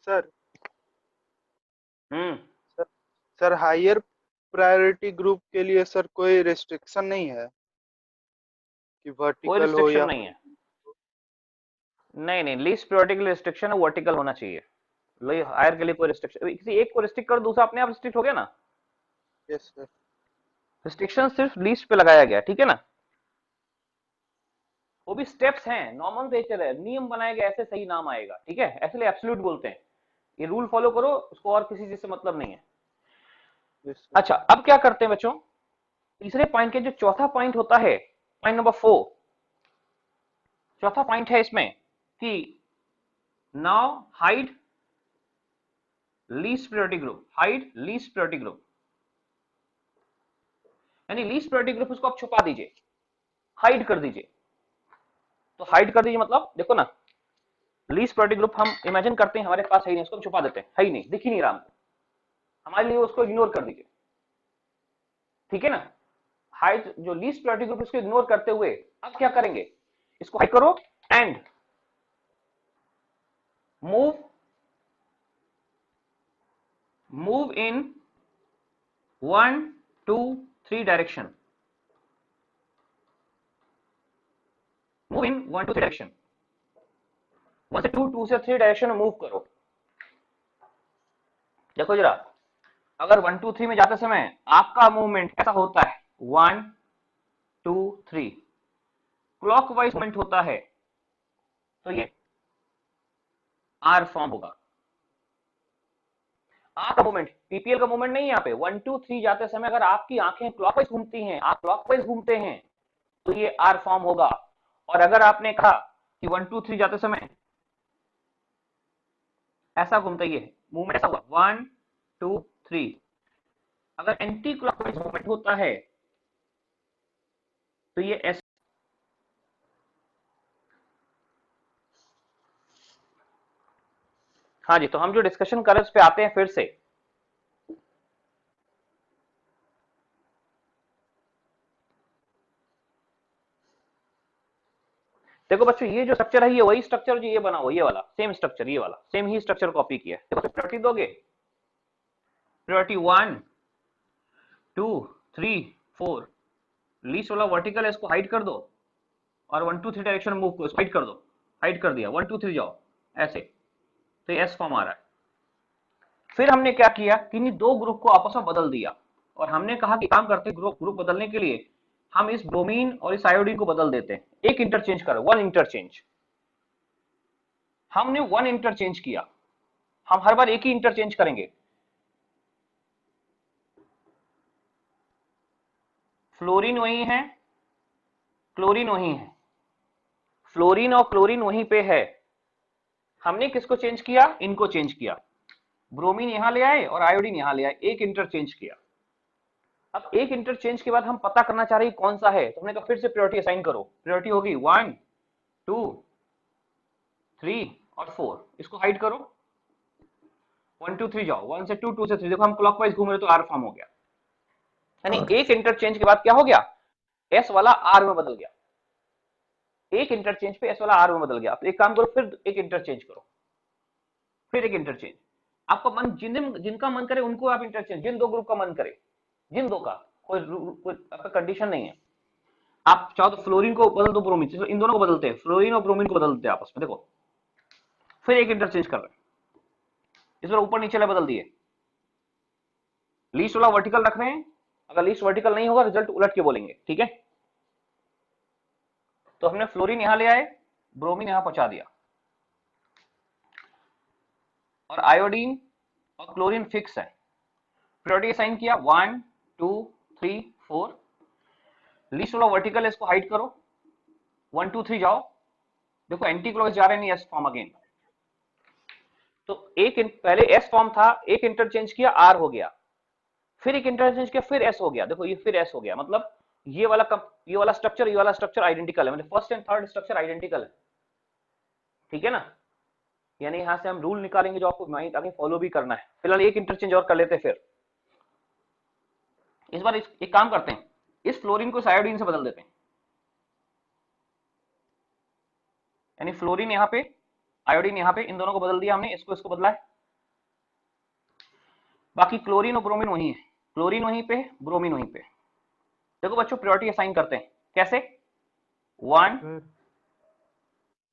Sir hmm, sir sir higher priority group के लिए सर कोई रेस्ट्रिक्शन नहीं है कि कोई वर्टिकल हो रिस्ट्रिक्शन या नहीं है, नहीं नहीं, लीस्ट प्रायोरिटी के लिए रिस्ट्रिक्शन है, वर्टिकल होना चाहिए, हायर के लिए कोई रिस्ट्रिक्शन, किसी एक को रिस्ट्रिक्ट कर दूसरा अपने आप रिस्ट्रिक्ट हो गया ना, यस सर। रिस्ट्रिक्शन सिर्फ लीस्ट पे लगाया गया, ठीक है ना। वो भी स्टेप्स हैं, नॉमेनक्लेचर है, नियम बनाए गए, ऐसे सही नाम आएगा, ठीक है, ऐसे लिए एब्सोल्यूट बोलते हैं। ये रूल फॉलो करो, उसको और किसी चीज से मतलब नहीं है। Yes, sir. अच्छा, अब क्या करते हैं बच्चों, तीसरे पॉइंट के जो चौथा पॉइंट होता है, पॉइंट नंबर 4, चौथा पॉइंट है इसमें कि now hide least priority group, hide least priority group, यानी लीस्ट प्रायोरिटी ग्रुप उसको आप छुपा दीजिए, हाइड कर दीजिए। तो हाइड कर दीजिए मतलब देखो ना, लीस्ट प्रायोरिटी ग्रुप हम इमेजिन करते हैं हमारे पास है ही नहीं, उसको हम छुपा देते हैं, है ही नहीं, दिख ही नहीं रहा हमको, हमारे लिए उसको इग्नोर कर दीजिए, ठीक है ना। हाइड जो लीस्ट प्रायोरिटी ग्रुप उसको इग्नोर करते हुए अब क्या करेंगे, इसको हाइड करो and move in 1 2 3 direction, move in 1 2 3 direction, 1 से 2 2 से 3 डायरेक्शन में मूव करो। देखो जरा, अगर 1 2 3 में जाते समय आपका मूवमेंट ऐसा होता है 1 2 3, क्लॉकवाइज मूवमेंट होता है, तो ये आर फॉर्म होगा। आपका मूवमेंट, पीपीएल का मूवमेंट नहीं है यहाँ पे, 1 2 3 जाते समय अगर आपकी आंखें क्लॉकवाइज घूमती हैं, आप क्लॉकवाइज घूमते हैं, तो ये आर फॉर्म होगा। और अगर आपने कहा कि 1 2 3 जाते समय ऐसा घूमता, ये मूवमेंट ऐसा हुआ 1 2 3, अगर एंटी क्लॉकवाइज मूवमेंट होता है तो ये एस। हाँ जी, तो हम जो डिस्कशन कर रहे हैं उस पे आते हैं फिर से। देखो बच्चों, ये जो स्ट्रक्चर है ये वही स्ट्रक्चर जो ये बना हुआ, ये वाला सेम स्ट्रक्चर, ये वाला सेम ही स्ट्रक्चर कॉपी किया है। देखो प्रायोरिटी दोगे, प्रायोरिटी 1 2 3 4, लीस्ट वाला वर्टिकल है इसको हाइड कर दो, और 1 2 3 डायरेक्शन में मूव करो, इसको हाइड कर दो, हाइड कर दिया, 1 2 3 जाओ ऐसे, तो ये एस फॉर्म आ रहा है। फिर हमने क्या किया कि इन दो ग्रुप को आपस में बदल दिया, और हमने कहा कि काम करते ग्रुप बदलने के लिए हम इस ब्रोमीन और इस आयोडीन को बदल देते हैं, एक इंटरचेंज करो, वन इंटरचेंज। हमने वन इंटरचेंज किया, हम हर बार एक ही इंटरचेंज करेंगे। फ्लोरीन वही है, क्लोरीन वही है, फ्लोरीन और क्लोरीन वहीं पे है, हमने किसको चेंज किया, इनको चेंज किया, ब्रोमीन यहां ले आए और आयोडीन यहां ले आए, एक इंटरचेंज किया। अब एक इंटरचेंज के बाद हम पता करना चाह रहे हैं कौन सा है, तो हमने कहा फिर से प्रायोरिटी असाइन करो, प्रायोरिटी होगी 1 2 3 और 4, इसको हाइड करो, 1 2 3 जाओ, 1 से 2 2 से 3, देखो हम क्लॉकवाइज घूम रहे तो आर फॉर्म हो गया, यानी एक इंटरचेंज के बाद क्या हो गया, एस वाला आर में बदल गया, एक इंटरचेंज पे एस वाला आर में बदल गया। तो एक काम करो, फिर एक इंटरचेंज करो, फिर एक इंटरचेंज, आपका मन जिनका मन करे उनको आप इंटरचेंज, जिन दो ग्रुप का मन करे, जिन दो का, कोई आपका कंडीशन नहीं है। आप चाहो तो फ्लोरीन को बदल दो ब्रोमीन, इन दोनों को बदलते हैं, फ्लोरीन और ब्रोमीन को बदल देते हैं आपस में, देखो फिर एक इंटरचेंज कर रहे हैं, इस बार ऊपर नीचे बदल दिए, लीस्ट वाला वर्टिकल रख रहे हैं, अगर लीस्ट वर्टिकल नहीं होगा रिजल्ट उलट के बोलेंगे, ठीक है। तो हमने फ्लोरीन यहां ले आए, ब्रोमीन यहां पहुंचा दिया, और आयोडीन और क्लोरीन फिक्स है, प्रायोरिटी असाइन किया 1 2 3 4, लीस्ट वाला वर्टिकल है इसको हाइड करो, 1 2 3 जाओ, देखो एंटी क्लॉकवाइज जा रहे हैं, एस फॉर्म अगेन, तो पहले एस फॉर्म था, एक इंटरचेंज किया आर हो गया, फिर एक इंटरचेंज किया फिर एस हो गया, देखो ये फिर एस हो गया, मतलब ये वाला स्ट्रक्चर आइडेंटिकल है, मतलब first and third structure identical है, ठीक है ना। यानी यहां से हम रूल निकालेंगे जो आपको माइंड आगे फॉलो भी करना है। फिलहाल एक इंटरचेंज और कर लेते हैं, फिर इस बार एक काम करते हैं, इस फ्लोरीन को आयोडीन से बदल देते हैं, यानी फ्लोरीन यहां पे, आयोडीन यहां पे, इन दोनों को बदल दिया हमने, इसको बदला है, बाकी क्लोरीन और ब्रोमीन वही है, क्लोरीन वहीं पे, ब्रोमीन वहीं पे। देखो बच्चों प्रायोरिटी असाइन करते हैं, कैसे, 1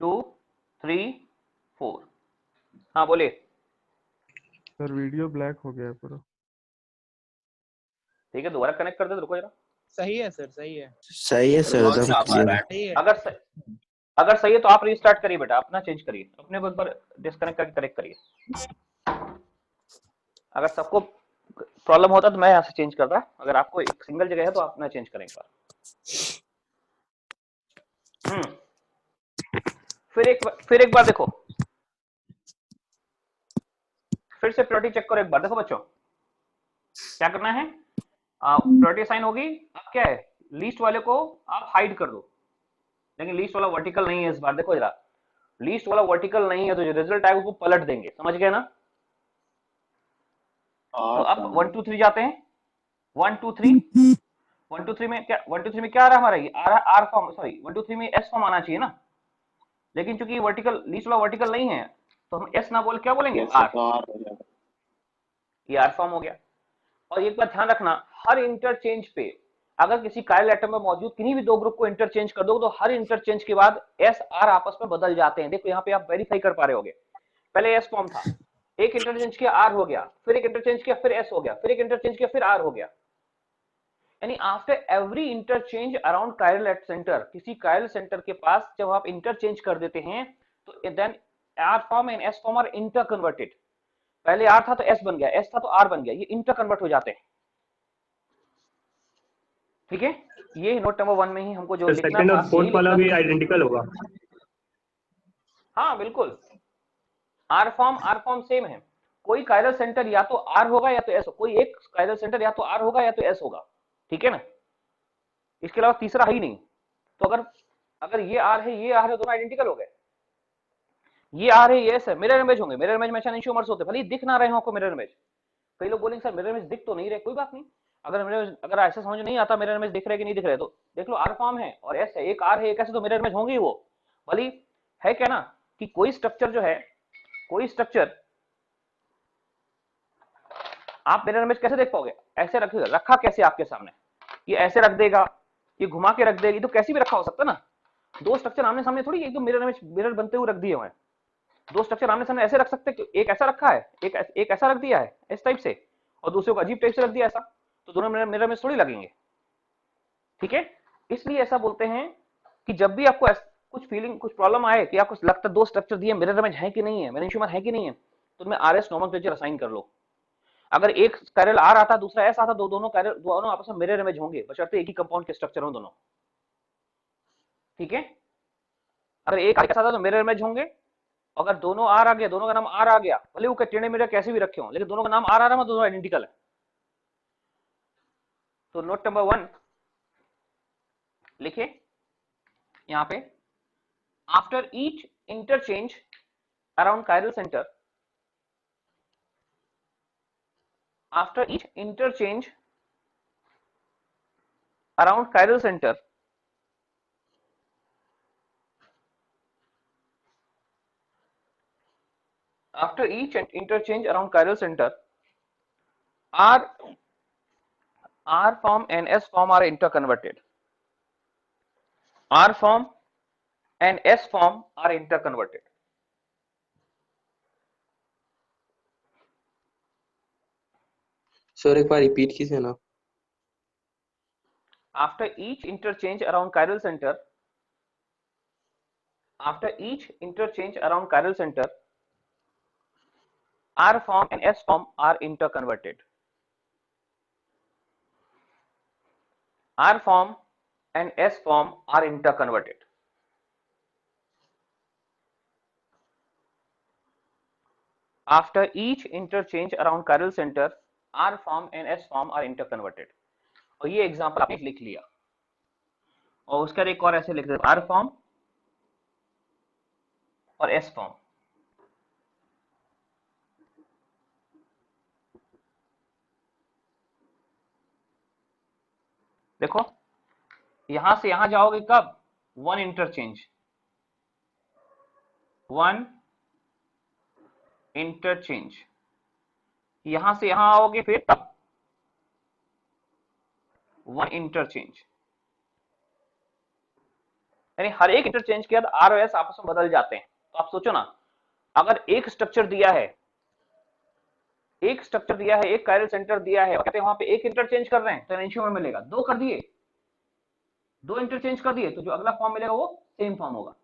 2 3 4, हाँ बोलिए सर। वीडियो ब्लैक हो गया है पूरा। ठीक है, दोबारा कनेक्ट कर दे, रुको जरा, सही है सर, सही है, सही है सर, एकदम सही है। अगर अगर सही है तो आप रीस्टार्ट करिए बेटा, अपना चेंज करिए, अपने को एक बार डिस्कनेक्ट करके कनेक्ट करिए। अगर सबको प्रॉब्लम होता तो मैं यहाँ से चेंज कर रहा, अगर आपको एक सिंगल जगह है तो आप अपना चेंज करें एक बार। फिर एक बार देखो, फिर से प्रायोरिटी चेक करो एक बार। देखो बच्चों क्या करना है, प्रायोरिटी असाइन होगी, अब क्या है, लीस्ट वाले को आप हाइड कर दो, लेकिन लीस्ट वाला वर्टिकल नहीं है इस बार। देखो जरा, लीस्ट वाला वर्टिकल नहीं है तो जो रिजल्ट आएगा उसको पलट देंगे, समझ गए ना। तो अब 1 2 3 जाते हैं, 1 2 3 1 2 3 में क्या, 1 2 3 में क्या आ रहा है हमारा, ये आ रहा है आर फॉर्म, सॉरी 1 2 3 में एस फॉर्म आना चाहिए ना, लेकिन चूंकि वर्टिकल लीस्ट वाला वर्टिकल नहीं है तो हम एस ना बोल क्या बोलेंगे, आर, ये आर फॉर्म हो गया। और एक बात ध्यान रखना, हर इंटरचेंज पे अगर किसी काइरल एटम में मौजूद किन्हीं भी दो ग्रुप को इंटरचेंज कर दो तो हर इंटरचेंज के बाद एस आर आपस में बदल जाते हैं। देखो यहाँ पे आप वेरीफाई कर पा रहे होगे, पहले एस फॉर्म था, एक इंटरचेंज किया आर हो गया, फिर एक इंटरचेंज किया फिर एस हो गया, फिर एक इंटरचेंज किया फिर आर हो गया। यानी after every interchange around chiral centre, किसी काइरल सेंटर के पास जब आप इंटरचेंज कर देते हैं तो then R form and S form are interconverted. पहले आर था तो एस बन गया, एस था तो आर बन गया, ये इंटर कन्वर्ट हो जाते हैं। ठीक है, ये नोट नंबर 1 में ही हमको जो लिखना सेकंड था, और फोर्थ वाला भी आइडेंटिकल होगा। हाँ बिल्कुल, आर फॉर्म सेम है। कोई काइरल सेंटर या तो आर होगा या तो एस, कोई एक काइरल सेंटर या तो आर होगा या तो एस होगा, ठीक है ना, इसके अलावा तीसरा है ही नहीं। तो अगर अगर ये आर है ये आर है, दोनों आइडेंटिकल हो गए, ये आर है ये एस है, मिरर इमेज होंगे, मिरर इमेज में एनिशियोमर्स होते, भले ही दिख ना रहे हो आपको मिरर इमेज। कई लोग बोलेंगे सर मिरर इमेज दिख तो नहीं रहे, कोई बात नहीं, अगर ऐसा समझ नहीं आता मिरर इमेज दिख रहे कि नहीं दिख रहे, तो देख लो आर फॉर्म है और एस है, एक आर है एक एस है, तो मिरर इमेज होंगी वो। भले है क्या ना कि कोई स्ट्रक्चर जो है, कोई स्ट्रक्चर आप मिरर इमेज कैसे देख पाओगे, ऐसे रखेगा, रखा कैसे आपके सामने, ये ऐसे रख देगा, ये घुमा के रख देगी, तो कैसे भी रखा हो सकता ना। दो स्ट्रक्चर आमने सामने थोड़ी एकदम मिरर इमेज मिरर बनते हुए रख दिए हुए हैं, दो स्ट्रक्चर आमने सामने ऐसे रख सकते हैं, एक ऐसा रखा है, एक ऐसा रख दिया है इस टाइप से, और दूसरे को अजीब टाइप से रख दिया ऐसा, तो दोनों मिरर इमेज थोड़ी लगेंगे। ठीक है, इसलिए ऐसा बोलते हैं कि जब भी आपको कुछ फीलिंग कुछ प्रॉब्लम आए कि आपको लगता है दो स्ट्रक्चर दिए मिरर इमेज है कि नहीं है, मेनिशियमर है कि नहीं है, तो तुम्हें आरएस नोमेनक्लेचर असाइन कर लो। अगर एक कायरल आर आता दूसरा एस आता, दोनों आपस में मिरर इमेज होंगे, बशर्ते एक ही कंपाउंड के स्ट्रक्चर हो दोनों। ठीक है, अगर एक ऐसा था तो मिरर इमेज होंगे, अगर दोनों आर आ गया, दोनों का नाम आर आ गया, भले वो टेढ़े मेढ़े कैसे भी रखे हो, लेकिन दोनों का नाम आर आ रहा है, दोनों आइडेंटिकल है। तो नोट नंबर 1 लिखिए यहां पे, after each interchange around chiral centre, after each interchange around chiral centre, after each interchange around chiral center, R form and S form are interconverted. R form and S form are interconverted. Sir एक बार repeat कीजिए ना। After each interchange around chiral center, after each interchange around chiral center, R form and S form are interconverted. R form and S form are interconverted. After each interchange around chiral center, R form and S form are interconverted. और ये example आपने लिख लिया, और उसका एक और ऐसे लिख दे, R फॉर्म और S फॉर्म। देखो यहां से यहां जाओगे कब, 1 इंटरचेंज, 1 इंटरचेंज, यहां से यहां आओगे फिर तब 1 इंटरचेंज, यानी हर एक इंटरचेंज के बाद आर और एस आपस में बदल जाते हैं। तो आप सोचो ना, अगर एक स्ट्रक्चर दिया है, एक स्ट्रक्चर दिया है, एक कायरल सेंटर दिया है, और कहते हैं वहां पे एक इंटरचेंज कर रहे हैं तो एनएनसीओ में मिलेगा, दो कर दिए, दो इंटरचेंज कर दिए तो जो अगला फॉर्म मिलेगा वो सेम फॉर्म होगा।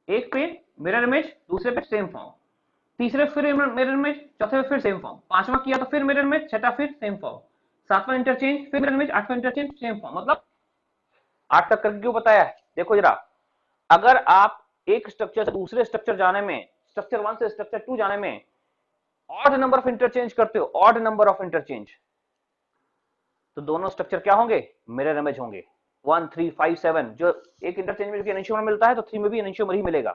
एक पे मिरर इमेज, दूसरे पे सेम फॉर्म, तीसरे फिर मिरर इमेज, चौथे पे फिर सेम फॉर्म, पांचवा किया तो फिर मिरर इमेज, छठा फिर सेम फॉर्म, सातवां इंटरचेंज, फिर मिरर इमेज, आठवां इंटरचेंज, सेम फॉर्म। मतलब 8 तक करके क्यों बताया है? देखो जरा, अगर आप एक स्ट्रक्चर से दूसरे स्ट्रक्चर जाने में, स्ट्रक्चर 1 से स्ट्रक्चर 2 जाने में ऑड नंबर ऑफ इंटरचेंज करते हो, ऑड नंबर ऑफ इंटरचेंज, तो दोनों स्ट्रक्चर क्या होंगे? मिरर इमेज होंगे। 1 3 5 7 जो एक इंटरचेंज में एनेंशियोमर मिलता है तो 3 में भी एनेंशियोमर ही मिलेगा।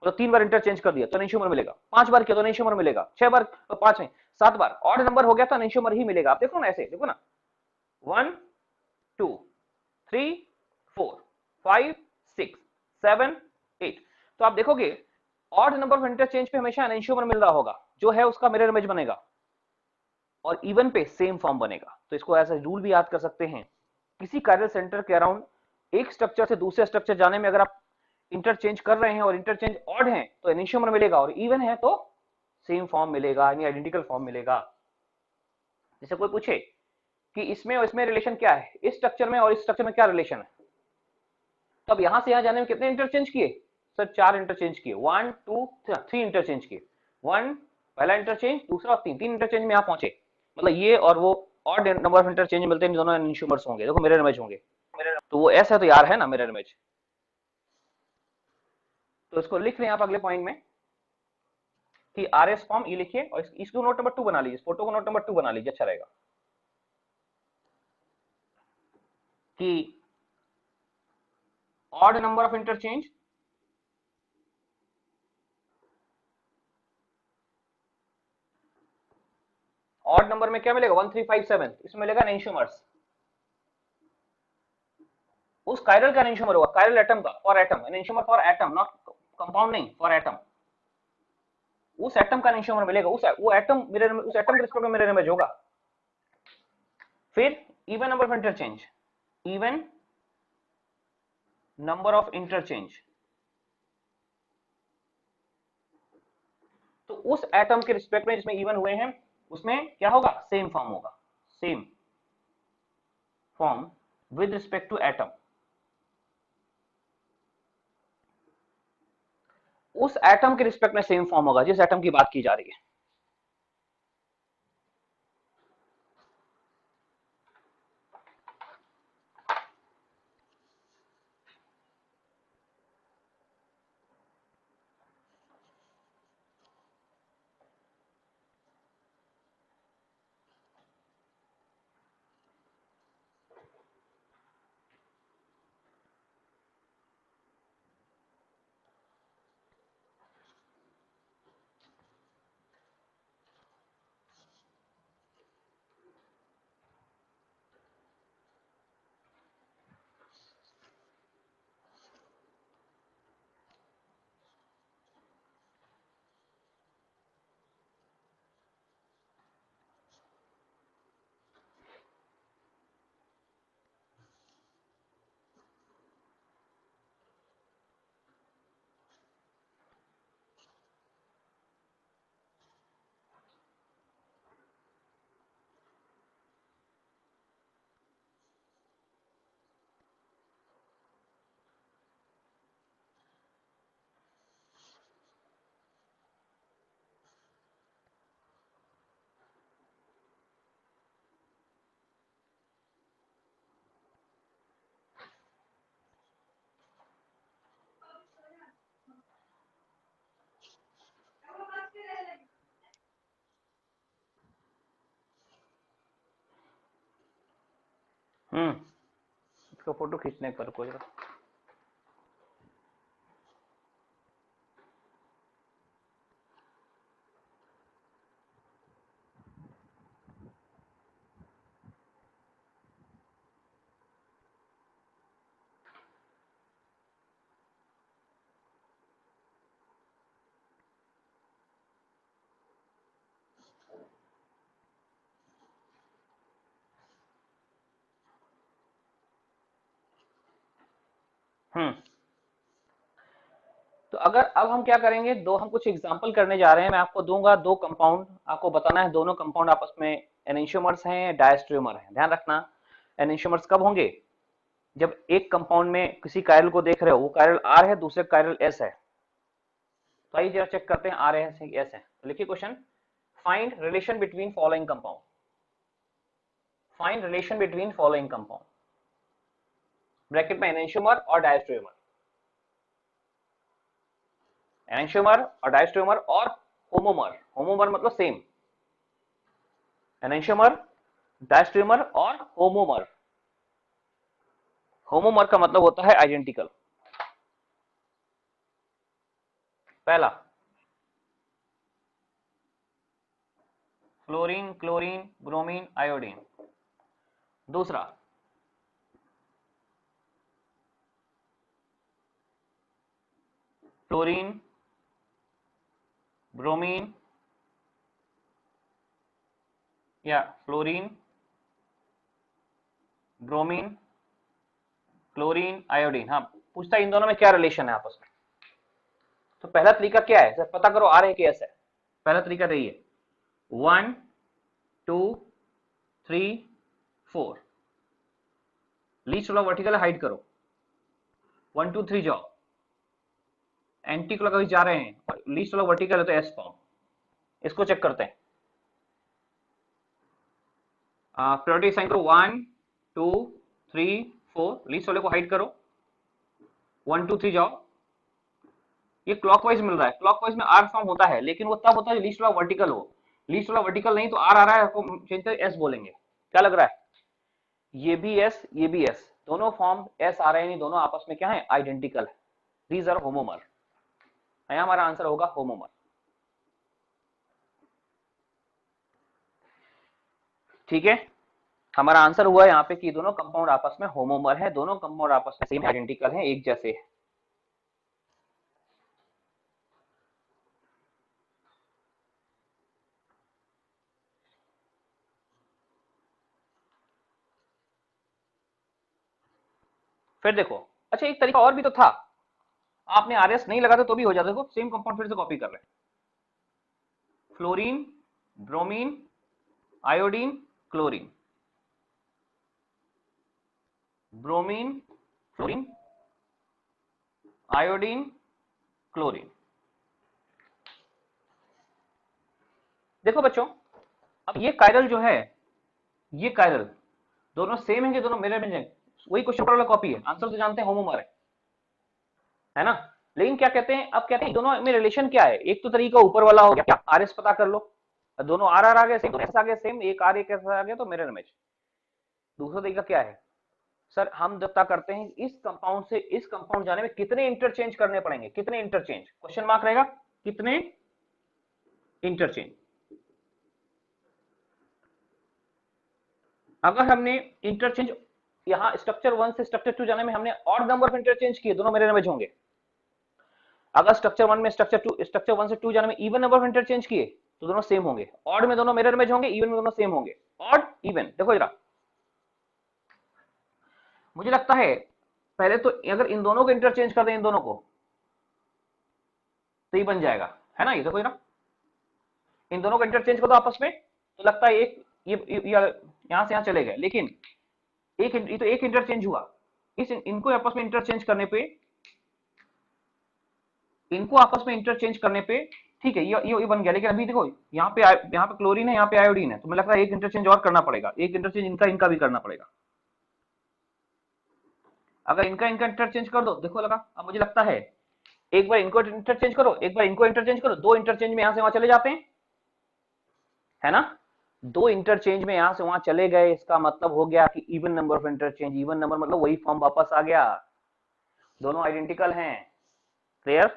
तो 3 बार इंटरचेंज कर दिया तो एनेंशियोमर मिलेगा, 5 बार किया तो एनेंशियोमर मिलेगा, 6 बार तो 5 में, 7 बार ऑड नंबर हो गया तो एनेंशियोमर ही मिलेगा। आप देखो ना, ऐसे देखो ना, 1 2 3 4 5 6 7 8, तो आप देखोगे ऑड नंबर ऑफ इंटरचेंज पे हमेशा एनेंशियोमर मिल रहा होगा, जो है उसका मिरर इमेज बनेगा, और इवन पे सेम फॉर्म बनेगा। तो इसको ऐसा रूल भी याद कर सकते हैं, किसी कायरल सेंटर के अराउंड एक स्ट्रक्चर से दूसरे स्ट्रक्चर जाने में अगर आप इंटरचेंज कर रहे हैं और इंटरचेंज ऑड है तो एनेंशियोमर मिलेगा, और इवन है तो सेम फॉर्म मिलेगा, यानी आइडेंटिकल फॉर्म मिलेगा। जैसे कोई पूछे कि इसमें और इसमें रिलेशन क्या है, इस स्ट्रक्चर में और इस स्ट्रक्चर में क्या रिलेशन है, तो अब यहां से यहां जाने में कितने इंटरचेंज किए? सर 4 इंटरचेंज किए, 1 2 3 इंटरचेंज किए, 1 पहला इंटरचेंज, दूसरा और 3 इंटरचेंज में आप पहुंचे। मतलब ये और वो ऑड नंबर ऑफ इंटरचेंज मिलते हैं, दोनों एनेंशियोमर्स होंगे। देखो मिरर इमेज होंगे, तो वो ऐसा तो यार है ना मिरर इमेज। तो इसको लिख रहे हैं आप अगले पॉइंट में कि आर एस फॉर्म, ये लिखिए, और इसको नोट नंबर 2 बना लीजिए, फोटो को नोट नंबर 2 बना लीजिए, अच्छा रहेगा। कि odd number of interchange odd number में क्या मिलेगा? 1 3 5 7, इसमें मिलेगा एनेंशियोमर्स। उस कायरल का एनेंशियोमर होगा, कायरल एटम का, for atom, enantiomer for atom, not compound नहीं, फॉर एटम। उस एटम का एनेंशियोमर मिलेगा, वो एटम मिरर, उस एटम के रिस्पेक्ट में मिरर इमेज होगा। फिर even number of interchange, even number of interchange, तो उस एटम के रिस्पेक्ट में जिसमें इवन हुए हैं उसमें क्या होगा? सेम फॉर्म होगा, same form with respect to atom. उस एटम के रिस्पेक्ट में सेम फॉर्म होगा जिस एटम की बात की जा रही है। इसको फोटो खींचने पर कोई तो अगर अब हम क्या करेंगे, हम कुछ एग्जांपल करने जा रहे हैं। मैं आपको दूंगा 2 कंपाउंड, आपको बताना है दोनों कंपाउंड आपस में एनेंशियोमर्स हैं, डायस्ट्रोमर हैं। ध्यान रखना, एनेंशियोमर्स कब होंगे? जब एक कंपाउंड में किसी कायरल को देख रहे हो, वो कायरल आर है, दूसरे कायरल एस है, तो आइए जरा चेक करते हैं आ रहे हैं एस है। तो लिखिए question, find relation between following compound, find relation between following compound, bracket में एनेंटियोमर और डायस्टेरियोमर, एनेंटियोमर और डायस्टेरियोमर और होमोमर, होमोमर मतलब सेम, एनेंटियोमर, डायस्टेरियोमर और होमोमर, होमोमर का मतलब होता है आइडेंटिकल। पहला फ्लोरीन, क्लोरीन, ब्रोमीन, आयोडीन। दूसरा फ्लोरीन, ब्रोमीन या फ्लोरीन, ब्रोमीन, क्लोरीन, आयोडीन। हाँ, पूछता है इन दोनों में क्या रिलेशन है आपस में। तो पहला तरीका क्या है, सर पता करो आ रहे केस है। पहला तरीका यही है, 1 2 3 4, लीस्ट वाला वर्टिकल हाइड करो, 1 2 3 जाओ, एंटी क्लॉकवाइज कभी जा रहे हैं, लीस्ट वाला वर्टिकल है तो एस फॉर्म। इसको चेक करते हैं, प्रायोरिटी साइन करो, 1 2 3 4, लीस्ट वाले को हाइड करो, 1 2 3 जाओ। ये क्लॉकवाइज मिल रहा है, क्लॉकवाइज में आर फॉर्म होता है, लेकिन वो तब होता है लीस्ट वाला वर्टिकल हो, लीस्ट वाला वर्टिकल नहीं तो आर आ रहा है, आपको चेंज कर एस बोलेंगे। क्या लग रहा है, ये भी एस, ये भी एस, दोनों फॉर्म एस आ रहे हैं, नहीं दोनों आपस में क्या है, आइडेंटिकल है, दीज आर होमोमर। यहाँ हमारा आंसर होगा होमोमर। ठीक है, हमारा आंसर हुआ यहाँ पे कि दोनों कंपाउंड आपस में होमोमर है, दोनों कंपाउंड आपस में सेम आइडेंटिकल है, एक जैसे है। फिर देखो, अच्छा एक तरीका और भी तो था, आपने आर एस नहीं लगाते तो भी हो जाता, देखो सेम कंपाउंड फिर से कॉपी कर रहे हैं, fluorine, bromine, iodine, chlorine, bromine, fluorine, iodine, chlorine. देखो बच्चों, अब ये कायरल जो है, ये कायरल दोनों सेम है कि दोनों मिरर इमेज है, वही क्वेश्चन वाला कॉपी है, आंसर तो जानते हैं होमोमर है ना। लेकिन क्या कहते हैं, अब कहते हैं दोनों में रिलेशन क्या है, एक तो तरीका ऊपर वाला हो गया, आर एस पता कर लो, दोनों आर आर आ गए सेम, एस आ गए सेम, एक आर एक एस आ गया तो मिरर इमेज। दूसरा तरीका क्या है, सर हम पता करते हैं इस कंपाउंड से इस कंपाउंड जाने में कितने इंटरचेंज करने पड़ेंगे, कितने इंटरचेंज, क्वेश्चन मार्क रहेगा, कितने इंटरचेंज। अगर हमने इंटरचेंज यहां स्ट्रक्चर 1 से स्ट्रक्चर 2 जाने में हमने ऑड नंबर ऑफ इंटरचेंज किए, दोनों मिरर इमेज होंगे। अगर स्ट्रक्चर 1 में स्ट्रक्चर 1 से 2 जाने में इवन नंबर ऑफ इंटरचेंज किए तो दोनों सेम होंगे, ऑड में दोनों मिरर इमेज होंगे, इवन में दोनों सेम होंगे, ऑड इवन। देखो जरा, मुझे लगता है पहले तो अगर इन दोनों को इंटरचेंज कर दें, इन दोनों को, तो ये बन जाएगा, है ना। ये देखो जरा, इन दोनों को इंटरचेंज कर दो आपस में, तो लगता है एक ये यहां से यहां चले गए, लेकिन एक ये तो एक इंटरचेंज हुआ, इस इनको आपस में इंटरचेंज करने पे, इनको आपस में इंटरचेंज करने पे ठीक है, ये बन गया। लेकिन अभी देखो यहाँ पे क्लोरीन है, यहाँ पे आयोडीन है, तो मुझे लगता है एक इंटरचेंज और करना पड़ेगा, एक इंटरचेंज इनका इनका भी करना पड़ेगा। अगर इनका इनका इंटरचेंज कर दो, देखो लगा, अब मुझे लगता है एक बार इनको इंटरचेंज करो, एक बार इनको इंटरचेंज करो, दो इंटरचेंज में यहां से वहां चले जाते हैं, है ना। दो इंटरचेंज में यहां से वहां चले गए, इसका मतलब हो गया कि even number of interchange, even number मतलब वही फॉर्म वापस आ गया, दोनों आइडेंटिकल हैं। क्लियर।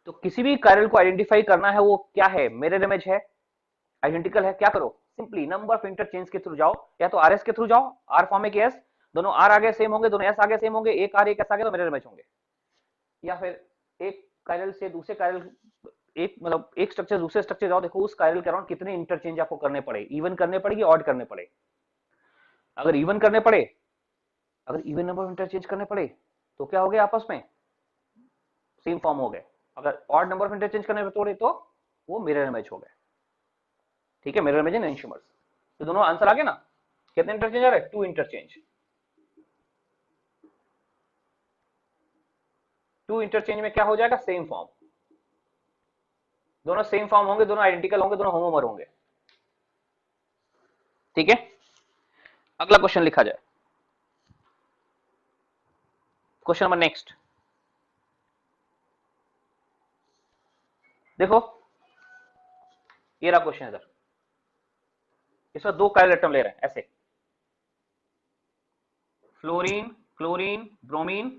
तो किसी भी कार्य को आइडेंटिफाई करना है, वो क्या है, मिरर इमेज है, आइडेंटिकल है। क्या करो, सिंपली नंबर ऑफ इंटरचेंज के थ्रू जाओ, या तो आरएस के थ्रू जाओ, आर फॉर्म में एस, दोनों आर आगे सेम होंगे, दोनों एस आगे सेम होंगे, एक आर एक एस आगे तो मिरर इमेज होंगे। या फिर एक कायरल से दूसरे कायरल, एक मतलब एक स्ट्रक्चर दूसरे स्ट्रक्चर जाओ, देखो उस कायरल के अराउंड कितने इंटरचेंज आपको करने पड़े, इवन करने पड़ेगी, ऑड करने पड़े। अगर इवन करने पड़े, अगर इवन नंबर ऑफ इंटरचेंज करने पड़े तो क्या हो गया, आपस में सेम फॉर्म हो गए। अगर ऑड नंबर ऑफ इंटरचेंज करने पड़े तो वो मिरर इमेज हो गए। ठीक है, मिरर इमेज एंड एंशियोमर्स। तो दोनों आंसर आ गए ना, कितने इंटरचेंज आ रहे हैं, 2 इंटरचेंज। 2 इंटरचेंज में क्या हो जाएगा, सेम फॉर्म। दोनों सेम फॉर्म होंगे, दोनों आइडेंटिकल होंगे, दोनों होमोमर होंगे। ठीक है, अगला क्वेश्चन लिखा जाए। क्वेश्चन नंबर नेक्स्ट, देखो ये रहा क्वेश्चन इधर। इसमें दो काइरल एटम ले रहे हैं ऐसे, fluorine, chlorine, bromine,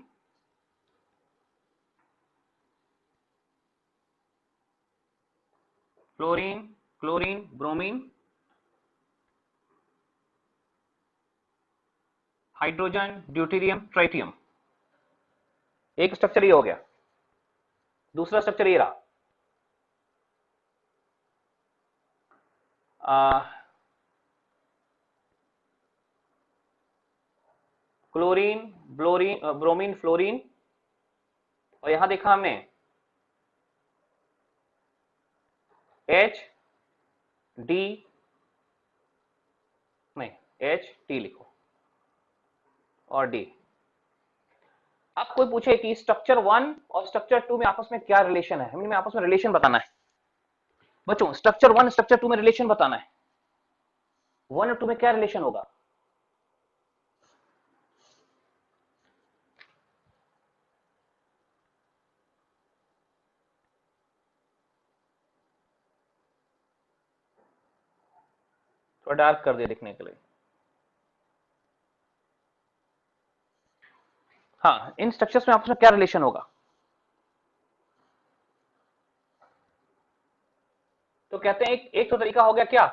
fluorine, chlorine, bromine, hydrogen, deuterium, tritium. एक स्ट्रक्चर ये हो गया। दूसरा स्ट्रक्चर ये रहा, क्लोरीन, ब्रोमीन, फ्लोरीन, और यहां देखा हमने एच डी, नहीं एच टी लिखो और डी। अब कोई पूछे कि स्ट्रक्चर 1 और स्ट्रक्चर 2 में आपस में क्या रिलेशन है, हमें आपस में रिलेशन बताना है बच्चों। स्ट्रक्चर 1 स्ट्रक्चर 2 में रिलेशन बताना है, 1 और 2 में क्या रिलेशन होगा। थोड़ा डार्क कर दिया लिखने के लिए। हाँ, इन स्ट्रक्चर्स में आपस में क्या रिलेशन होगा। तो कहते हैं एक तो तरीका हो गया क्या,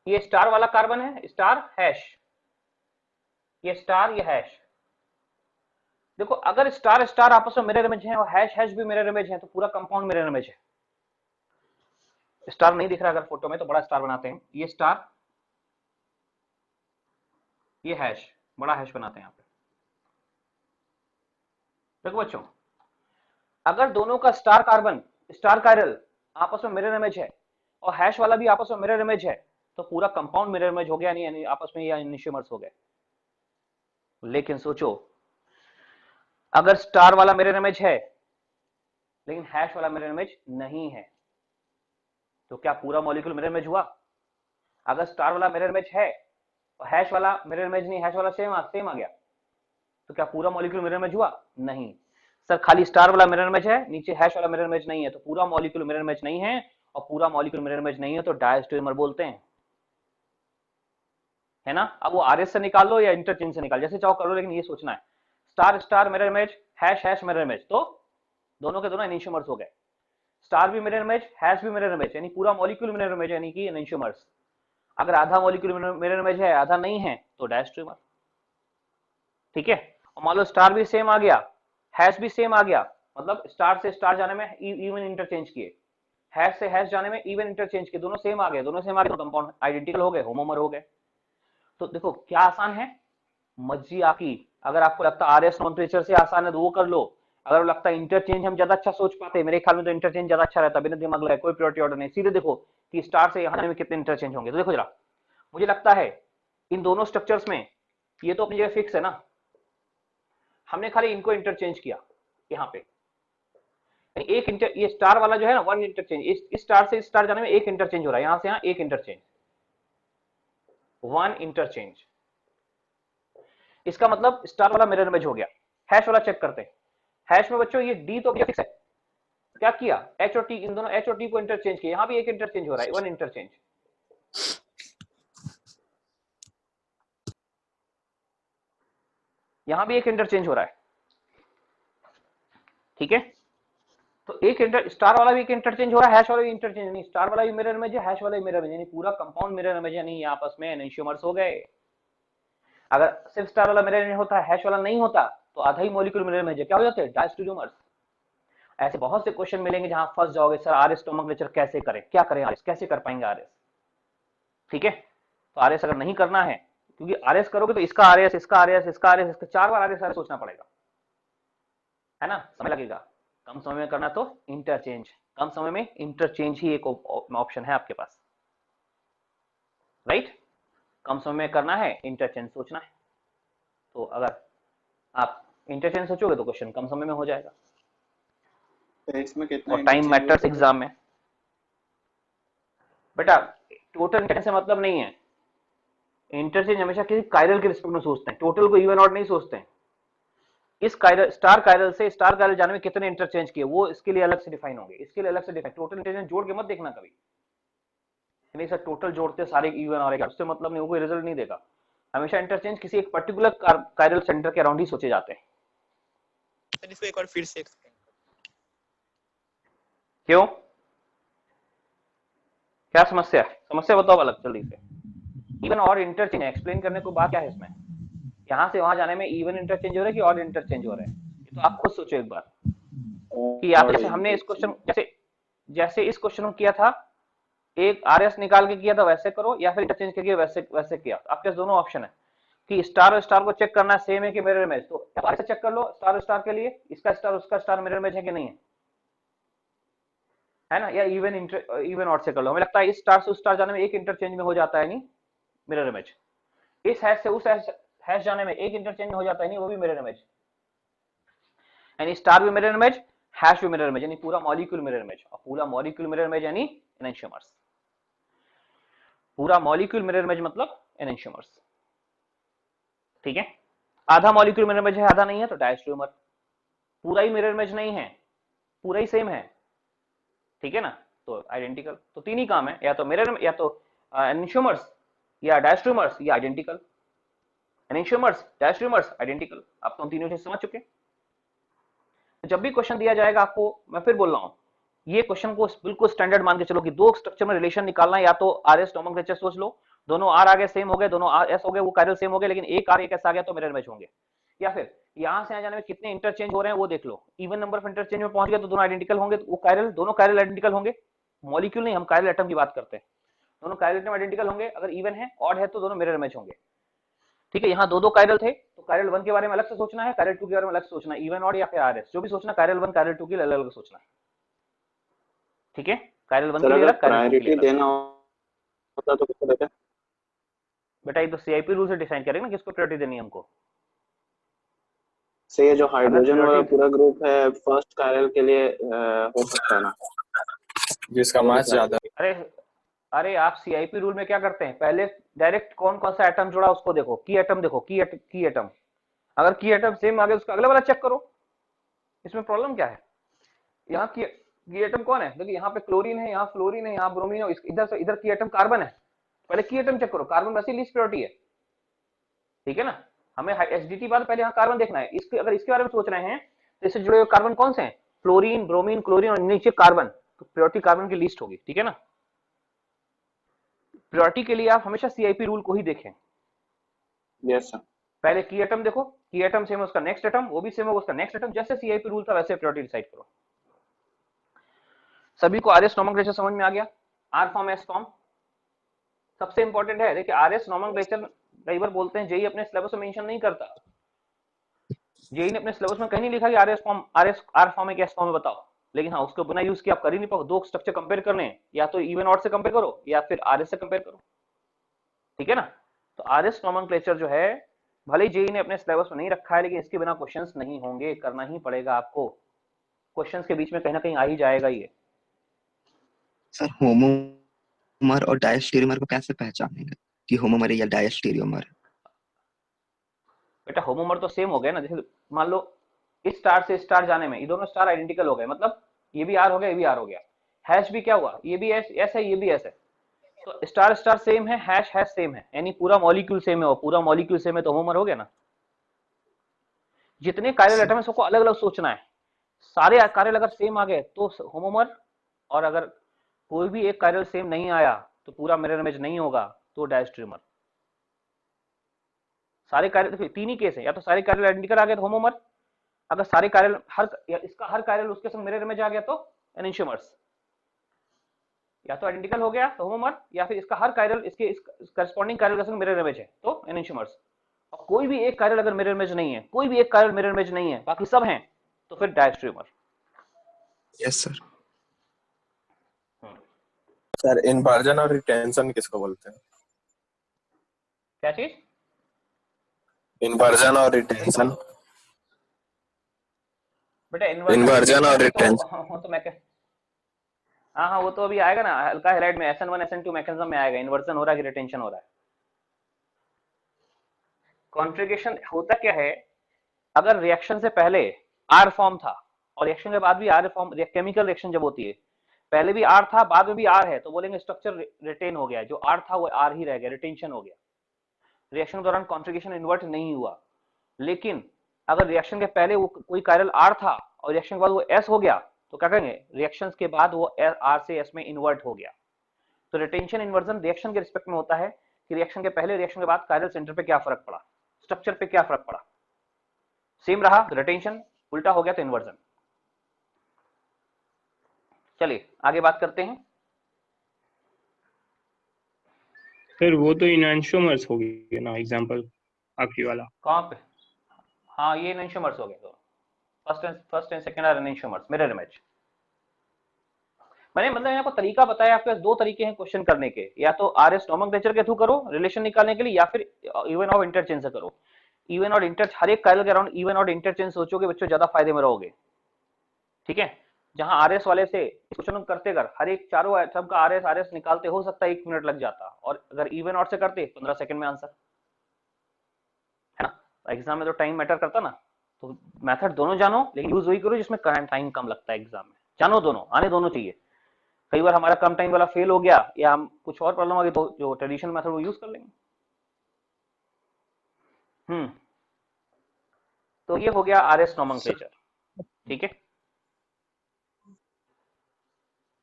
ये स्टार वाला कार्बन है, स्टार हैश, ये स्टार ये हैश। देखो अगर स्टार स्टार आपस में मिरर इमेज है और हैश हैश भी मिरर इमेज है तो पूरा कंपाउंड मिरर इमेज है। स्टार नहीं दिख रहा अगर फोटो में तो बड़ा स्टार बनाते हैं, ये स्टार ये हैश, बड़ा हैश बनाते हैं यहां पे। देखो बच्चों, अगर दोनों का स्टार कार्बन स्टार कायरल आपस में मिरर इमेज है और हैश वाला भी आपस में मिरर इमेज है तो पूरा कंपाउंड मिरर इमेज हो गया, यानी आपस में या इनिशियमर्स हो गए। लेकिन सोचो अगर स्टार वाला मिरर इमेज है लेकिन हैश वाला मिरर इमेज नहीं है तो क्या पूरा मॉलिक्यूल मिरर इमेज हुआ। अगर स्टार वाला मिरर इमेज है और हैश वाला मिरर इमेज नहीं, हैश वाला सेम आ गया तो क्या पूरा मॉलिक्यूल मिरर इमेज हुआ। नहीं सर, खाली स्टार वाला मिरर इमेज है, नीचे हैश वाला मिरर इमेज नहीं है तो पूरा मॉलिक्यूल मिरर इमेज नहीं है, और पूरा मॉलिक्यूल मिरर इमेज नहीं है तो डायस्टेरियोमर बोलते हैं, है ना। अब वो आरएस से निकाल लो या इंटरचेंज से निकाल, जैसे चाहो कर लो, लेकिन ये सोचना है star star mirror image, hash hash mirror image, तो दोनों के दोनों एनिशियोमर्स हो गए। स्टार भी मिरर इमेज, हैश भी मिरर इमेज, यानी पूरा मॉलिक्यूल मिरर इमेज यानी कि एनिशियोमर्स। अगर आधा मॉलिक्यूल मिरर इमेज है आधा नहीं है तो डायस्टेरियोमर। ठीक है, और मान लो स्टार भी सेम आ गया, हैश भी सेम आ गया, मतलब स्टार से स्टार जाने में इवन इंटरचेंज किए, हैश से हैश जाने में इवन इंटरचेंज किए, दोनों सेम आ गए, तो कंपाउंड आइडेंटिकल हो गए, होमोमर हो गए। तो देखो क्या आसान है, मर्जी आपकी। अगर आपको लगता है आरएस नॉमेनक्लेचर से आसान है तो वो कर लो, अगर लगता है इंटरचेंज हम ज्यादा अच्छा सोच पाते हैं, मेरे ख्याल में तो इंटरचेंज ज्यादा अच्छा रहता है, बिना दिमाग लगाए, कोई प्रायोरिटी ऑर्डर नहीं, सीधे देखो कि स्टार से यहाँ में कितने इंटरचेंज होंगे। तो देखो जरा, मुझे लगता है इन दोनों स्ट्रक्चर्स में ये तो अपनी जगह फिक्स है ना, हमने खाली इनको इंटरचेंज किया यहाँ पे, एक ये स्टार वाला जो है ना वन इंटरचेंज, इस स्टार से इस स्टार जाने में एक इंटरचेंज हो रहा है, यहां से यहाँ एक इंटरचेंज, वन इंटरचेंज। इसका मतलब स्टार वाला मिरर इमेज हो गया। हैश वाला चेक करते हैं, हैश में बच्चों ये डी तो फिक्स है, क्या किया एच और टी, इन दोनों एच और टी को इंटरचेंज किया, यहां भी एक इंटरचेंज हो रहा है, वन इंटरचेंज। यहां भी एक इंटरचेंज हो रहा है। ठीक है, तो एक स्टार वाला भी एक इंटरचेंज हो रहा है, हैश वाला भी इंटरचेंज, नहीं स्टार वाला भी मिरर इमेज है, हैश वाला भी मिरर इमेज, यानी पूरा कंपाउंड मिरर इमेज, यानी आपस में एनिशियोमर्स हो गए। अगर सिर्फ स्टार वाला मिरर इमेज होता, हैश वाला नहीं होता तो आधा ही मॉलिक्यूल मिरर इमेज है, क्या हो जाते हैं डायस्टेरियोमर्स। ऐसे बहुत से क्वेश्चन मिलेंगे जहां फंस जाओगे, सर आरएस नोमेनक्लेचर कैसे करें, क्या करें आरएस, कैसे कर पाएंगे आरएस। ठीक है, तो आरएस अगर नहीं करना है, क्योंकि आरएस करोगे तो इसका आरएस इसका आरएस इसका आरएस इसका 4 बार आरएस सोचना पड़ेगा, है ना, समय लगेगा। कम समय में करना तो इंटरचेंज, कम समय में इंटरचेंज ही एक ऑप्शन है आपके पास, राइट। कम समय में करना है इंटरचेंज सोचना है, तो अगर आप इंटरचेंज सोचोगे तो क्वेश्चन कम समय में हो जाएगा। तो इसमें कितना और टाइम मैटर्स एग्जाम में। बेटा टोटल इंटरचेंज से मतलब नहीं है, इंटरचेंज हमेशा किसी कायरल के रिस्पेक्ट में सोचते हैं, टोटल को इवन ऑड नहीं सोचते हैं। इस कायरल स्टार कायरल से स्टार कायरल जाने में कितने इंटरचेंज किए वो इसके लिए अलग से डिफाइन होंगे, इसके लिए अलग से डिफाइन। टोटल इंटरचेंज जोड़ के मत देखना कभी, नहीं सर टोटल जोड़ते सारे इवन आ रहे, उससे मतलब नहीं, वो कोई रिजल्ट नहीं देगा। हमेशा इंटरचेंज किसी एक पर्टिकुलर कायरल सेंटर के अराउंड ही सोचे जाते हैं। सर इसको एक और फिर से एक्सप्लेन क्यों, क्या समस्या है, समस्या बताओ अलग जल्दी से। इवन और इंटरचेंज एक्सप्लेन करने को बात क्या है इसमें, यहां से वहां जाने में इवन इंटरचेंज हो रहा है कि और इंटरचेंज हो रहा है, ये तो आप खुद सोचो एक बार। कि या तो जैसे हमने इस क्वेश्चन जैसे इस क्वेश्चन में किया था, एक आरएस निकाल के किया था वैसे करो, या फिर इंटरचेंज करके वैसे वैसे किया। आपके पास दोनों ऑप्शन है कि स्टार और स्टार को चेक करना है सेम है कि मिरर इमेज, तो ऐसे चेक कर लो स्टार और स्टार के लिए, इसका स्टार उसका स्टार मिरर इमेज है कि नहीं है ना, या इवन ऑड से कर लो। हमें लगता है इस स्टार से उस स्टार जाने में एक इंटरचेंज में हो जाता है नहीं मिरर इमेज, इस हैश से उस हैश जाने में एक इंटरचेंज में हो जाता है नहीं, वो भी मिरर इमेज, यानी स्टार भी मिरर इमेज, हैश भी मिरर इमेज, यानी पूरा मॉलिक्यूल मिरर इमेज। और पूरा मॉलिक्यूल मिरर इमेज यानी एनेंशियोमर्स, पूरा मॉलिक्यूल मिरर इमेज मतलब एनेंशियोमर्स। ठीक है, आधा मॉलिक्यूल मिरर इमेज है आधा नहीं है तो डायस्ट्रोमर, पूरा ही मिरर इमेज नहीं है, पूरा ही सेम है, ठीक है ना, तो आइडेंटिकल। तो तीन ही काम है, या तो मिरर या तो एनेंशियोमर्स या डायस्ट्रोमर्स या आइडेंटिकल, एनेंशियोमर्स डायस्ट्रोमर्स आइडेंटिकल। आप तो तीनों चीज समझ चुके हैं। जब भी क्वेश्चन दिया जाएगा आपको, मैं फिर बोल रहा हूं, ये क्वेश्चन को बिल्कुल स्टैंडर्ड मान के चलो कि दो स्ट्रक्चर में रिलेशन निकालना है, या तो आर एस नोमेनक्लेचर सोच लो, दोनों आर आ गए सेम हो गए, दोनों आर एस हो गए वो कायरल सेम हो गए, लेकिन एक आर एक एस आ गया तो मिरर इमेज होंगे। या फिर यहां से आ जाने में कितने इंटरचेंज हो रहे हैं वो देख लो, इवन नंबर ऑफ इंटरचेंज में पहुंच गए तो दोनों आइडेंटिकल होंगे, तो वो कायरल दोनों कायरल आइडेंटिकल होंगे, मॉलिक्यूल नहीं, हम कायरल एटम की बात करते हैं, दोनों कायरल एटम आइडेंटिकल होंगे। अगर इवन है ऑड है तो दोनों मिरर इमेज होंगे। ठीक है, यहाँ दो दो कायरल थे तो कायरल 1 के बारे में अलग से सोचना है, कायरल 2 के बारे में अलग से सोचना है, इवन ऑड या फिर आरएस जो भी सोचना, कायरल 1 कायरल 2 के लिए अलग अलग सोचना है। ठीक है, कायरल 1 के लिए अलग, कायरल 2 के लिए अलग। देना होता तो किसको देते? बेटा ये तो सीआईपी रूल से डिसाइड करेंगे ना किसको प्रायोरिटी देनी है हमको। से ये जो हाइड्रोजन वाला priority- पूरा ग्रुप है फर्स्ट कायरल के लिए हो सकता है ना, जिसका मास ज्यादा। अरे अरे आप सीआईपी रूल में क्या करते हैं, पहले डायरेक्ट कौन कौन सा एटम जुड़ा उसको देखो, की एटम देखो, की एटम, अगर की एटम सेम आ गया उसका अगला वाला चेक करो, इसमें प्रॉब्लम क्या है। यहाँ की एटम कौन है, देखिए यहाँ पे क्लोरीन है, यहाँ फ्लोरीन है, यहाँ ब्रोमीन है, इधर से इधर की एटम कार्बन है, पहले की एटम चेक करो, कार्बन वैसे लीस्ट प्रायोरिटी है, ठीक है ना। हमें एसडीटी बाद पहले यहाँ कार्बन देखना है, इसके अगर इसके बारे में सोच रहे हैं तो इससे जुड़े हुए कार्बन कौन से हैं, फ्लोरीन ब्रोमीन क्लोरीन और नीचे कार्बन, तो प्रायोरिटी कार्बन की लिस्ट होगी, ठीक है ना। प्रायोरिटी के लिए आप हमेशा सीआईपी रूल को ही देखें। Yes sir. पहले की एटम देखो, की एटम सेम है उसका नेक्स्ट एटम, वो भी सेम होगा उसका नेक्स्ट एटम, जैसे सीआईपी रूल था वैसे प्रायोरिटी डिसाइड करो। सभी को आरएस नोमेनक्लेचर समझ में आ गया, आर फॉर्म एस फॉर्म सबसे इंपॉर्टेंट है। देखिए आरएस नोमेनक्लेचर कई बार बोलते हैं जेई अपने सिलेबस में मेंशन नहीं करता, जेई ने अपने सिलेबस में कहीं नहीं लिखा कि आरएस फॉर्म आर फॉर्म है कि एस फॉर्म है बताओ, लेकिन हाँ उसको बिना यूज किए आप कर ही नहीं पाओ। दो स्ट्रक्चर कंपेयर करने हैं, या तो इवन ऑड से कंपेयर करो या फिर आरएस से कंपेयर करो, ठीक है ना। तो आरएस नोमेनक्लेचर जो है भले ही जेई ने अपने सिलेबस में नहीं रखा है, लेकिन इसके बिना क्वेश्चंस नहीं होंगे, करना ही पड़ेगा आपको, क्वेश्चंस के बीच में कहीं ना कहीं आ ही जाएगा ये। सर होमोमर और डायस्टेरियोमर को कैसे पहचानेंगे कि होमोमर है या डायस्टेरियोमर? बेटा होमोमर तो सेम हो गया ना, जैसे मान लो इस स्टार से स्टार जाने में ये दोनों स्टार आइडेंटिकल हो गए, मतलब ये भी आर हो गया ये भी आर हो गया, हैश भी क्या हुआ, ये भी एस है ये भी एस है, तो स्टार स्टार सेम है, हैश हैश सेम है, यानी पूरा मॉलिक्यूल सेम है, और पूरा मॉलिक्यूल सेम है तो होमोमर हो गया ना। जितने कायरल एटम है सबको अलग अलग सोचना है, सारे कायरल अगर सेम आ गए तो होमोमर, और अगर कोई भी एक कायरल सेम नहीं आया तो पूरा मिरर इमेज नहीं होगा तो डायस्ट्रीमर। सारे कायरल तीन ही केस है, या तो सारे कायरल आइडेंटिकल आ गए तो होमोमर, अगर सारे कायरल इसका हर कायरल उसके संग मिरर इमेज आ गया तो एनेंशियोमर्स, या तो आइडेंटिकल हो गया तो होमोमर, या फिर इसका हर कायरल इसके करस्पॉन्डिंग कायरल के संग मिरर इमेज है तो एनेंशियोमर्स। और कोई भी एक कायरल अगर मिरर इमेज नहीं है, कोई भी एक कायरल मिरर इमेज नहीं है, बाकी सब हैं तो फिर diastereomer. Yes sir. Sir inversion और रिटेंशन किसको बोलते हैं? क्या चीज? इन्वर्जन और रिटेंशन। बेटा Inversion और retention। तो मैं हाँ हाँ, वो तो अभी आएगा ना हल्का हेलाइड में, SN1 SN2 मैकेनिज्म में आएगा, इन्वर्जन हो रहा है कि रिटेंशन हो रहा है। कॉन्ट्रिगेशन होता क्या है, अगर रिएक्शन से पहले आर फॉर्म था और रिएक्शन के बाद भी आर फॉर्म, केमिकल रिएक्शन जब होती है पहले भी आर था बाद में भी आर है, तो बोलेंगे स्ट्रक्चर रिटेन हो गया, जो आर था वो आर ही रह गया, रिटेंशन हो गया, रिएक्शन के दौरान कॉन्ट्रिगेशन इन्वर्ट नहीं हुआ। लेकिन अगर रिएक्शन के पहले वो कोई कायरल आर था और रिएक्शन के बाद वो एस हो गया, तो क्या कहेंगे, रिएक्शंस के बाद वो आर से एस में इन्वर्ट हो गया। तो रिटेंशन इन्वर्जन रिएक्शन के रिस्पेक्ट में होता है कि रिएक्शन के पहले रिएक्शन के बाद कायरल सेंटर पे क्या फर्क पड़ा, स्ट्रक्चर पे क्या फर्क पड़ा, सेम रहा तो रिटेंशन, उल्टा हो गया तो इन्वर्जन। चलिए आगे बात करते हैं। सर वो तो इनएंशियोमर्स हो गया ना एग्जांपल आपकी वाला। कहां पे, हाँ ये इनएंशियोमर्स हो गए, तो first and second are enantiomers, mirror image. मैंने मतलब आपको तरीका बताया, आपके पास दो तरीके हैं क्वेश्चन करने के, या तो आरएस नोमेनक्लेचर के थ्रू करो रिलेशन निकालने के लिए, या फिर इवन ऑड इंटरचेंज से करो। इवन ऑड इंटर, हर एक कायरल के अराउंड इवन ऑड इंटरचेंज सोचोगे बच्चों, ज्यादा फायदे में रहोगे। ठीक है, जहां आरएस वाले से क्वेश्चन करते कर हर एक चारों एटम का आरएस आरएस निकालते हो सकता है 1 मिनट लग जाता, और अगर इवन ऑड से करते 15 सेकंड में आंसर, है ना। एग्जाम में तो टाइम मैटर करता ना, तो मेथड दोनों जानो, लेकिन यूज वही करो जिसमें टाइम कम लगता है एग्जाम में, जानो दोनों, आने दोनों चाहिए। कई बार हमारा कम टाइम वाला फेल हो गया या हम कुछ और प्रॉब्लम आ गई, तो जो ट्रेडिशनल मेथड वो यूज कर लेंगे। तो ये हो गया आरएस नोमेनक्लेचर। ठीक है,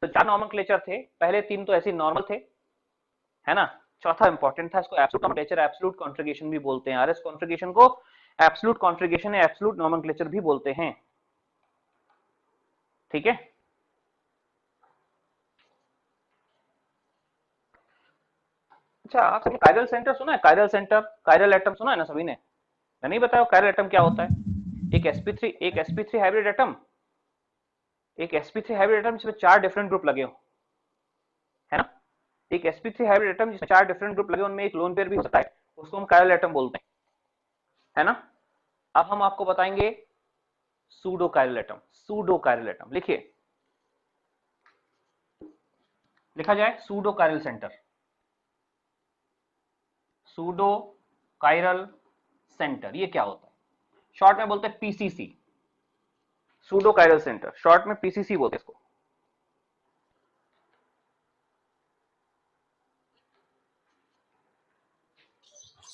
तो 4 नोमेनक्लेचर थे, पहले 3 तो ऐसे नॉर्मल थे, है ना। चौथा इंपॉर्टेंट था, इसको एब्सोल्यूट नोमेनक्लेचर, एब्सोल्यूट कॉन्ट्रिगेशन भी बोलते हैं। आरएस कॉन्ट्रिगेशन को एब्सोल्यूट कॉन्ट्रिगेशन या एब्सोल्यूट नोमेनक्लेचर भी बोलते हैं। ठीक है, अच्छा आपने कायरल सेंटर सुना है, कायरल सेंटर, कायरल एटम सुना है ना सभी ने, मैं नहीं बताया कायरल एटम क्या होता है। एक sp3 हाइब्रिड एटम, एक sp3 हाइब्रिड एटम जिसमें 4 डिफरेंट ग्रुप लगे हो, है ना। एक sp3 हाइब्रिड एटम जिसमें 4 डिफरेंट ग्रुप लगे, उनमें एक लोन पेयर भी होता है, उसको हम कायरल एटम बोलते हैं, है ना। अब हम आपको बताएंगे pseudo chiral atom. Pseudo chiral atom लिखिए, लिखा जाए pseudo chiral centre, pseudo chiral centre, ये क्या होता है, शॉर्ट में बोलते हैं PCC, pseudo chiral centre, short में पीसीसी बोलते हैं इसको।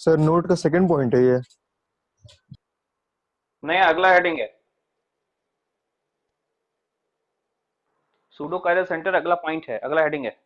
सर नोट का सेकंड पॉइंट है ये। नया अगला हेडिंग है, सूडो कायरल सेंटर अगला पॉइंट है, अगला हेडिंग है।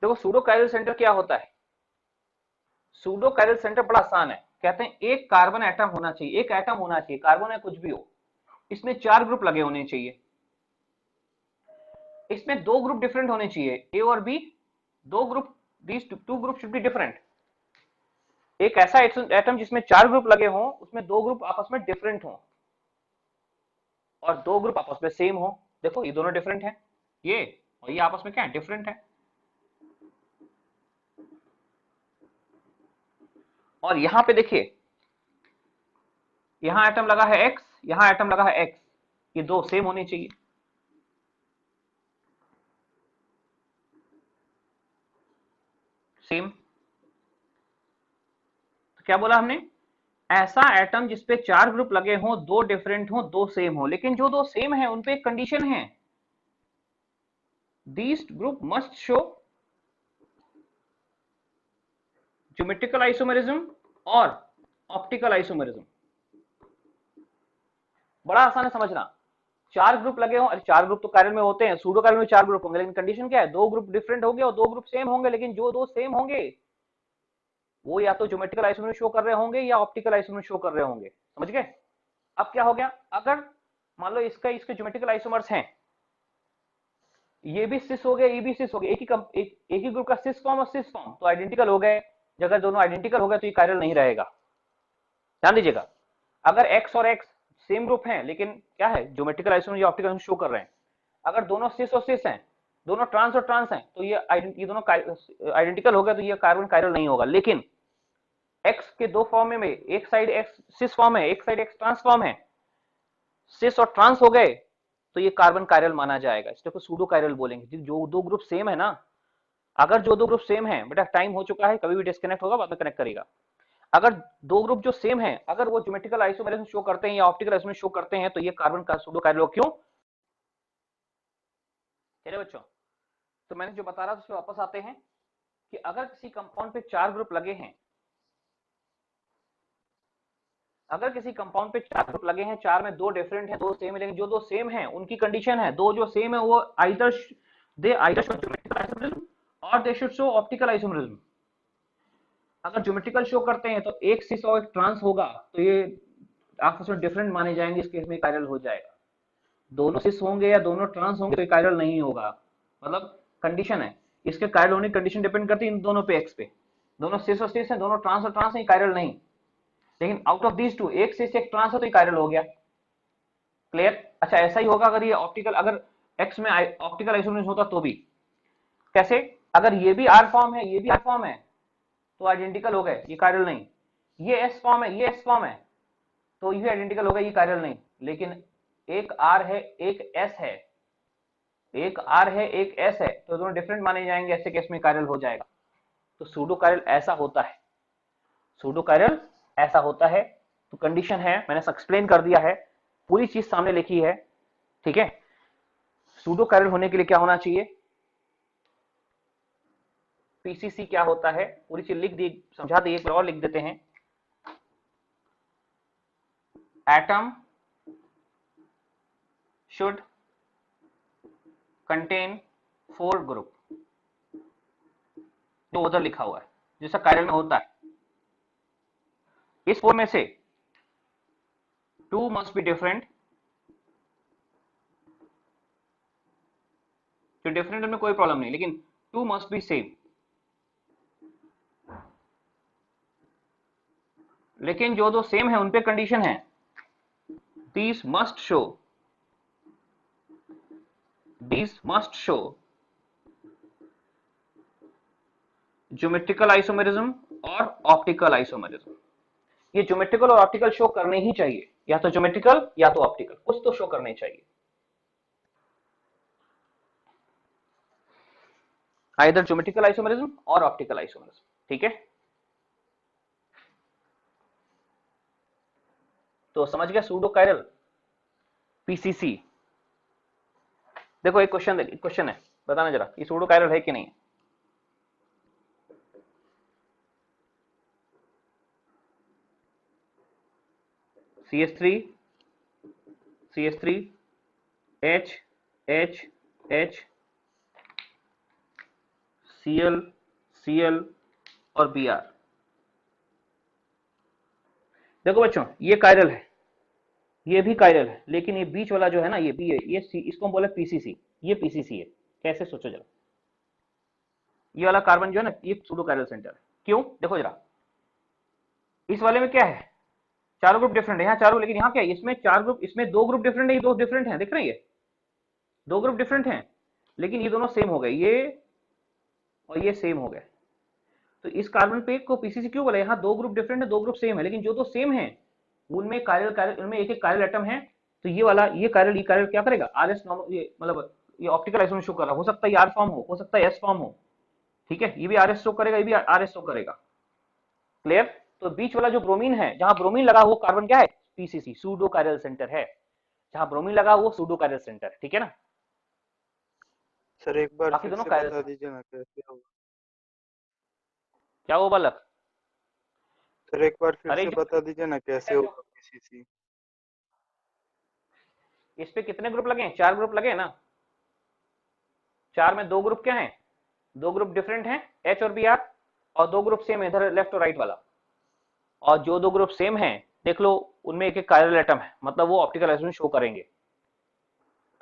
देखो सूडो कायरल सेंटर क्या होता है, सूडो कायरल सेंटर बड़ा आसान है, कहते हैं एक कार्बन एटम होना चाहिए, एक एटम होना चाहिए, कार्बन है कुछ भी हो, इसमें 4 ग्रुप लगे होने चाहिए, इसमें 2 ग्रुप डिफरेंट होने चाहिए, ए और B, 2 group, these 2 group should be different. एक ऐसा एटम जिसमें 4 ग्रुप लगे हों, उसमें 2 ग्रुप आपस में डिफरेंट हों, और 2 ग्रुप आपस में सेम हो। देखो ये दोनों डिफरेंट हैं, ये और ये आपस में क्या है, डिफरेंट है। और यहां पे देखिए, यहां एटम लगा है x, यहां एटम लगा है x, ये 2 सेम होने चाहिए। सेम, तो क्या बोला हमने, ऐसा एटम जिसपे 4 ग्रुप लगे हों, 2 डिफरेंट हों, 2 सेम हो, लेकिन जो 2 सेम है उनपे एक कंडीशन है, these group must show geometrical isomerism और ऑप्टिकल आइसोमेरिज्म। बड़ा आसान है समझना। 4 ग्रुप लगे हो, अरे 4 ग्रुप तो कायरल में होते हैं, सूडो कायरल में 4 ग्रुप होंगे, लेकिन कंडीशन क्या है, 2 ग्रुप डिफरेंट होंगे और 2 ग्रुप सेम होंगे, लेकिन जो 2 सेम होंगे वो या तो ज्योमेट्रिकल आइसोमर शो कर रहे होंगे या ऑप्टिकल आइसोमर शो कर रहे होंगे। समझ गए? अब क्या हो गया, अगर मान लो इसके ज्योमेट्रिकल आइसोमर्स हैं, ये भी सिस हो गए, ये भी सिस हो गए, एक ही ग्रुप का सिस फॉर्म और सिस फॉर्म, तो आइडेंटिकल हो गए। अगर दोनों आइडेंटिकल हो गए तो ये कायरल नहीं रहेगा। ध्यान दीजिएगा, अगर एक्स और एक्स सेम ग्रुप हैं लेकिन क्या है, ज्योमेट्रिकल आइसोमर या ऑप्टिकल शो कर रहे हैं, अगर दोनों सिस और सिस हैं, दोनों ट्रांस और ट्रांस हैं, तो ये दोनों आइडेंटिकल हो गया, तो ये कार्बन कायरल नहीं होगा। लेकिन एक्स के दो फॉर्म में एक साइड एक्स सिस फॉर्म है, एक साइड एक्स ट्रांस फॉर्म है, सिस और ट्रांस हो गए, तो ये कार्बन कायरल माना जाएगा। इसको सूडो कायरल बोलेंगे। जो दो ग्रुप सेम है ना, अगर जो दो ग्रुप सेम है, बेटा टाइम हो चुका है, कभी भी डिस्कनेक्ट होगा बाद में कनेक्ट करेगा। अगर दो ग्रुप जो सेम है, अगर वो ज्योमेट्रिकल आइसोमेरिज्म शो करते हैं या ऑप्टिकल आइसोमेरिज्म शो करते हैं, तो ये कार्बन का सूडो कायरल होगा। क्यों चलिए बच्चों, तो मैंने जो बता रहा था उस पर वापस आते हैं कि अगर किसी कंपाउंड पे 4 ग्रुप लगे हैं, अगर किसी कंपाउंड पे 4 ग्रुप लगे हैं, 4 में 2 डिफरेंट हैं, 2 सेम है, लेकिन जो 2 सेम हैं उनकी कंडीशन है, दो जो सेम है वो आइदर शो ज्योमेट्रिकल आइसोमेरिज्म और they should show optical isomerism. अगर ज्योमेट्रिकल शो करते हैं तो एक सिस और एक ट्रांस होगा, तो ये आपस में डिफरेंट माने जाएंगे, इस केस में कायरल हो जाएगा। दोनों सिस होंगे या दोनों ट्रांस होंगे तो ये कायरल नहीं होगा। मतलब कंडीशन है, इसके कायरल होने की कंडीशन डिपेंड करती है इन दोनों पे, एक्स पे। दोनों सिस और सिस है, दोनों ट्रांस और ट्रांस है, कायरल नहीं। लेकिन आउट ऑफ दीज टू एक सिस एक ट्रांस है तो ये कायरल हो गया। क्लियर? अच्छा, ऐसा ही होगा अगर ये ऑप्टिकल, अगर एक्स में ऑप्टिकल आइसोमेरिज्म होता तो भी। कैसे? अगर ये भी आर फॉर्म है, ये भी आर फॉर्म है, तो आइडेंटिकल हो गए, ये कायरल नहीं। ये एस फॉर्म है, ये एस फॉर्म है, तो ये आइडेंटिकल हो गए, ये कायरल नहीं। लेकिन एक आर है एक एस है, एक आर है एक एस है, तो दोनों डिफरेंट माने जाएंगे, ऐसे केस में कायरल हो जाएगा। तो सूडो कायरल ऐसा होता है, सूडो कायरल ऐसा होता है। तो कंडीशन है, मैंने एक्सप्लेन कर दिया है, पूरी चीज सामने लिखी है। ठीक है, सूडो कायरल होने के लिए क्या होना चाहिए, पीसीसी क्या होता है, पूरी चीज लिख दी, समझा दी, एक बार और लिख देते हैं। एटम शुड कंटेन 4 ग्रुप, जो उधर लिखा हुआ है, जैसा कायरल में होता है। इस 4 में से 2 मस्ट बी डिफरेंट, जो डिफरेंट में कोई प्रॉब्लम नहीं, लेकिन 2 मस्ट बी सेम। लेकिन जो 2 सेम है उन पे कंडीशन है, these must show geometrical isomerism और ऑप्टिकल आइसोमेरिज्म। ये ज्योमेट्रिकल और ऑप्टिकल शो करने ही चाहिए, या तो ज्योमेट्रिकल या तो ऑप्टिकल, कुछ तो शो करने चाहिए, आइदर ज्योमेट्रिकल आइसोमेरिज्म और ऑप्टिकल आइसोमेरिज्म। ठीक है, तो समझ गया सूडो कायरल, पीसीसी। देखो एक क्वेश्चन है, बताना जरा ये सूडो कायरल है कि नहीं। CH3 CH3 H H H Cl Cl और Br। देखो बच्चों, ये कायरल है, ये भी कायरल है, लेकिन ये बीच वाला जो है ना, ये बी है, ये सी, इसको हम बोले पीसीसी, ये पीसीसी है। कैसे, सोचो जरा, ये वाला कार्बन जो है ना, ये सूडो कायरल सेंटर है। क्यों? देखो जरा, इस वाले में क्या है, चारों ग्रुप डिफरेंट है, यहाँ चारों, लेकिन यहाँ क्या है, इसमें 4 ग्रुप, इसमें 2 ग्रुप डिफरेंट है, ये 2 डिफरेंट है, दिख रही है, 2 ग्रुप डिफरेंट हैं, लेकिन ये दोनों सेम हो गए, ये और ये सेम हो गए। तो इस कार्बन पे को पीसीसी क्यों बोला, यहाँ 2 ग्रुप डिफरेंट है, 2 ग्रुप सेम है, लेकिन जो 2 सेम है उनमें कायरल उनमें एक एक कायरल एटम है। तो ये वाला, ये कायरल क्या करेगा, आरएस नॉर्मल, ये मतलब ये ऑप्टिकल आइसोमेरिज्म शो कर रहा, हो सकता है ये आर फॉर्म हो सकता है एस फॉर्म हो। ठीक है, ये भी आरएस शो करेगा, ये भी आरएस शो करेगा। क्लियर? तो बीच वाला जो ब्रोमीन है, जहां ब्रोमीन लगा वो कार्बन क्या है, पीसीसी, सूडो कायरल सेंटर है। जहां ब्रोमीन लगा वो सूडो कायरल सेंटर है। ठीक है ना? सर एक बार बाकी फिर दोनों से कायरल, बता दीजिए ना कैसे होगा। क्या वो बालक, सर एक बार फिर अरे से जो बता दीजिए ना कैसे होगा पीसीसी। इस पे कितने ग्रुप लगे हैं? 4 ग्रुप लगे हैं ना। 4 में 2 ग्रुप क्या हैं? 2 ग्रुप डिफरेंट हैं, एच और बी आर, और 2 ग्रुप सेम है, इधर लेफ्ट और राइट वाला। और जो 2 ग्रुप सेम हैं देख लो उनमें एक एक कायरल एटम है, मतलब वो ऑप्टिकल आइसोलेशन शो करेंगे।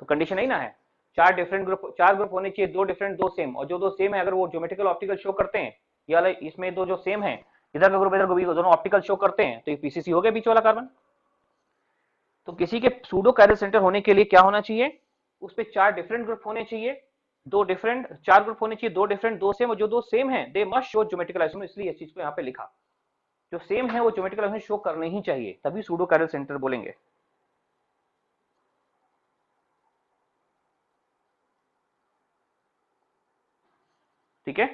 तो कंडीशन नहीं ना है, 4 डिफरेंट ग्रुप, 4 ग्रुप होने चाहिए, 2 डिफरेंट 2 सेम, और जो 2 सेम है अगर वो ज्योमेट्रिकल ऑप्टिकल शो करते हैं, ये वाला इसमें 2 जो सेम है, इधर का ग्रुप इधर ग्रुप दोनों ऑप्टिकल शो करते हैं, तो ये पीसीसी हो गया बीच वाला कार्बन। तो किसी के सूडो कायरल सेंटर होने के लिए क्या होना चाहिए? उस पे 4 डिफरेंट ग्रुप होने चाहिए, 2 डिफरेंट, 4 ग्रुप होने चाहिए, 2 डिफरेंट 2 सेम, और जो 2 सेम है they must show geometrical isomer, इसलिए इस चीज को यहाँ पे लिखा। जो सेम है वो ज्योमेट्रिकल आइसोमर शो करने ही चाहिए, तभी सूडो कायरल सेंटर बोलेंगे। ठीक है।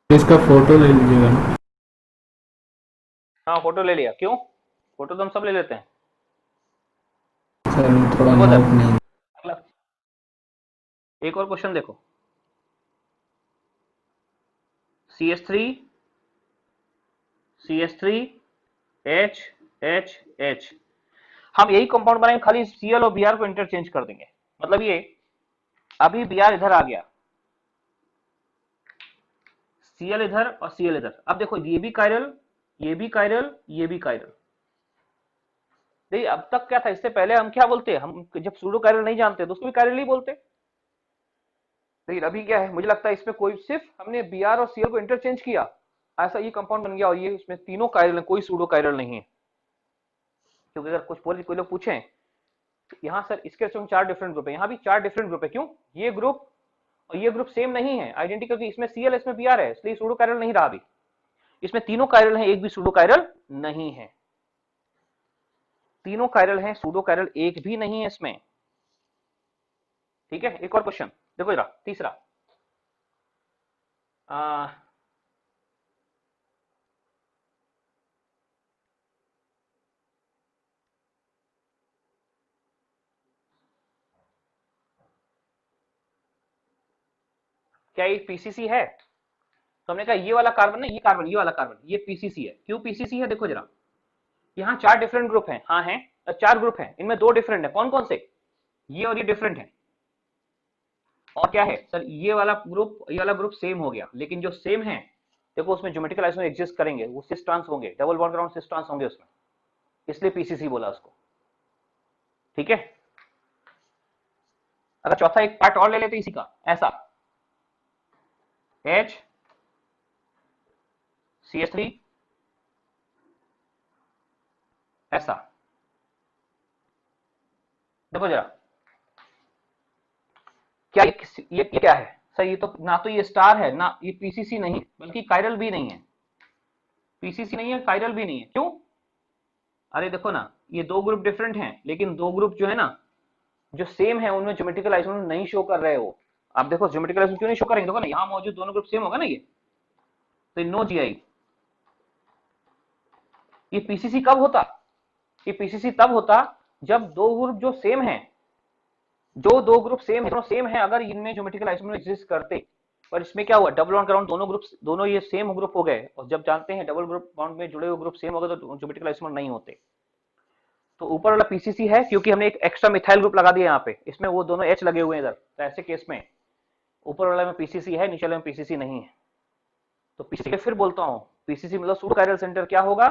इसका फोटो ले लीजिएगा ना। हाँ फोटो ले लिया, क्यों? फोटो तो हम सब ले लेते हैं। सर थोड़ा देखो नोट नहीं। अगला एक और क्वेश्चन देखो, CH3 CH3 H H H, हम यही कंपाउंड बनाएंगे, खाली Cl और Br को इंटरचेंज कर देंगे। मतलब ये अभी Br इधर आ गया, Cl इधर और Cl इधर। अब देखो ये भी कायरल, ये भी कायरल, ये भी कायरल। देखिए अब तक क्या था, इससे पहले हम क्या बोलते हैं, हम जब सूडो कायरल नहीं जानते तो उसको भी कायरल ही बोलते। लेकिन अभी क्या है, मुझे लगता है इसमें कोई सिर्फ हमने Br और Cl को इंटरचेंज किया, ऐसा ये कंपाउंड बन गया, और ये इसमें तीनों कायरल है, कोई सूडो कायरल नहीं है। क्योंकि अगर कुछ कोई लोग पूछें यहाँ सर इसके 4 डिफरेंट ग्रुप है, यहाँ भी 4 डिफरेंट ग्रुप है, क्यों? ये ग्रुप और ये ग्रुप सेम नहीं है, आइडेंटिकल, क्योंकि इसमें Cl इसमें Br है, इसलिए सूडो कायरल नहीं रहा। अभी इसमें तीनों कायरल हैं, एक भी सूडो कायरल नहीं है। तीनों कायरल हैं, सूडो कायरल एक भी नहीं है इसमें। ठीक है। एक और क्वेश्चन देखो जरा, तीसरा। क्या ये पीसीसी है? तो हमने कहा ये वाला कार्बन ना, ये कार्बन, ये वाला कार्बन, ये पीसीसी है। क्यों पीसीसी है? देखो जरा, यहाँ 4 डिफरेंट ग्रुप हैं, हाँ हैं, 4 ग्रुप हैं, इनमें 2 डिफरेंट है। कौन कौन से? ये और ये डिफरेंट है। और क्या है सर, ये वाला ग्रुप, ये वाला ग्रुप सेम हो गया, लेकिन जो सेम है देखो उसमें ज्योमेट्रिकल आइसोमर एग्जिस्ट करेंगे, वो सिस ट्रांस होंगे, double bond ground cis trans होंगे उसमें, इसलिए पीसीसी बोला उसको। ठीक है। अगर चौथा एक पार्ट और ले लेते इसी का, ऐसा H CH3 ऐसा, देखो जरा, क्या ये क्या है सर? ये तो ना तो ये स्टार है, ना ये पीसीसी नहीं, बल्कि कायरल भी नहीं है। पीसीसी नहीं है, कायरल भी नहीं है, क्यों? अरे देखो ना, ये 2 ग्रुप डिफरेंट हैं, लेकिन 2 ग्रुप जो है ना, जो सेम है, उनमें ज्योमेट्रिकल आइसोमर नहीं शो कर रहे हो। आप देखो ज्योमेट्रिकल आइसोमर क्यों नहीं शो करेंगे? देखो ना, यहां मौजूद दोनों ग्रुप सेम होगा ना, ये तो नो जीआई। ये पीसीसी कब होता? ये पीसीसी तब होता जब 2 ग्रुप जो सेम है, जो 2 ग्रुप सेम है, दोनों सेम है, अगर इनमें ज्योमेट्रिकल आइसोमर एग्जिस्ट करते। पर इसमें क्या हुआ, डबल बॉन्ड ग्राउंड, दोनों ग्रुप, दोनों ये सेम ग्रुप हो गए, और जब जानते हैं डबल ग्रुप बॉन्ड में जुड़े हुए ग्रुप सेम हो गए तो ज्योमेट्रिकल आइसोमर नहीं होते। तो ऊपर वाला पीसीसी है क्योंकि हमने एक एक्स्ट्रा मिथाइल ग्रुप लगा दिया यहाँ पे, इसमें वो दोनों एच लगे हुए हैं इधर, तो ऐसे केस में ऊपर वाले में पीसीसी है, नीचे वाले में पीसीसी नहीं है। तो पीसीसी फिर बोलता हूं, पीसीसी मतलब सूडो कायरल सेंटर क्या होगा?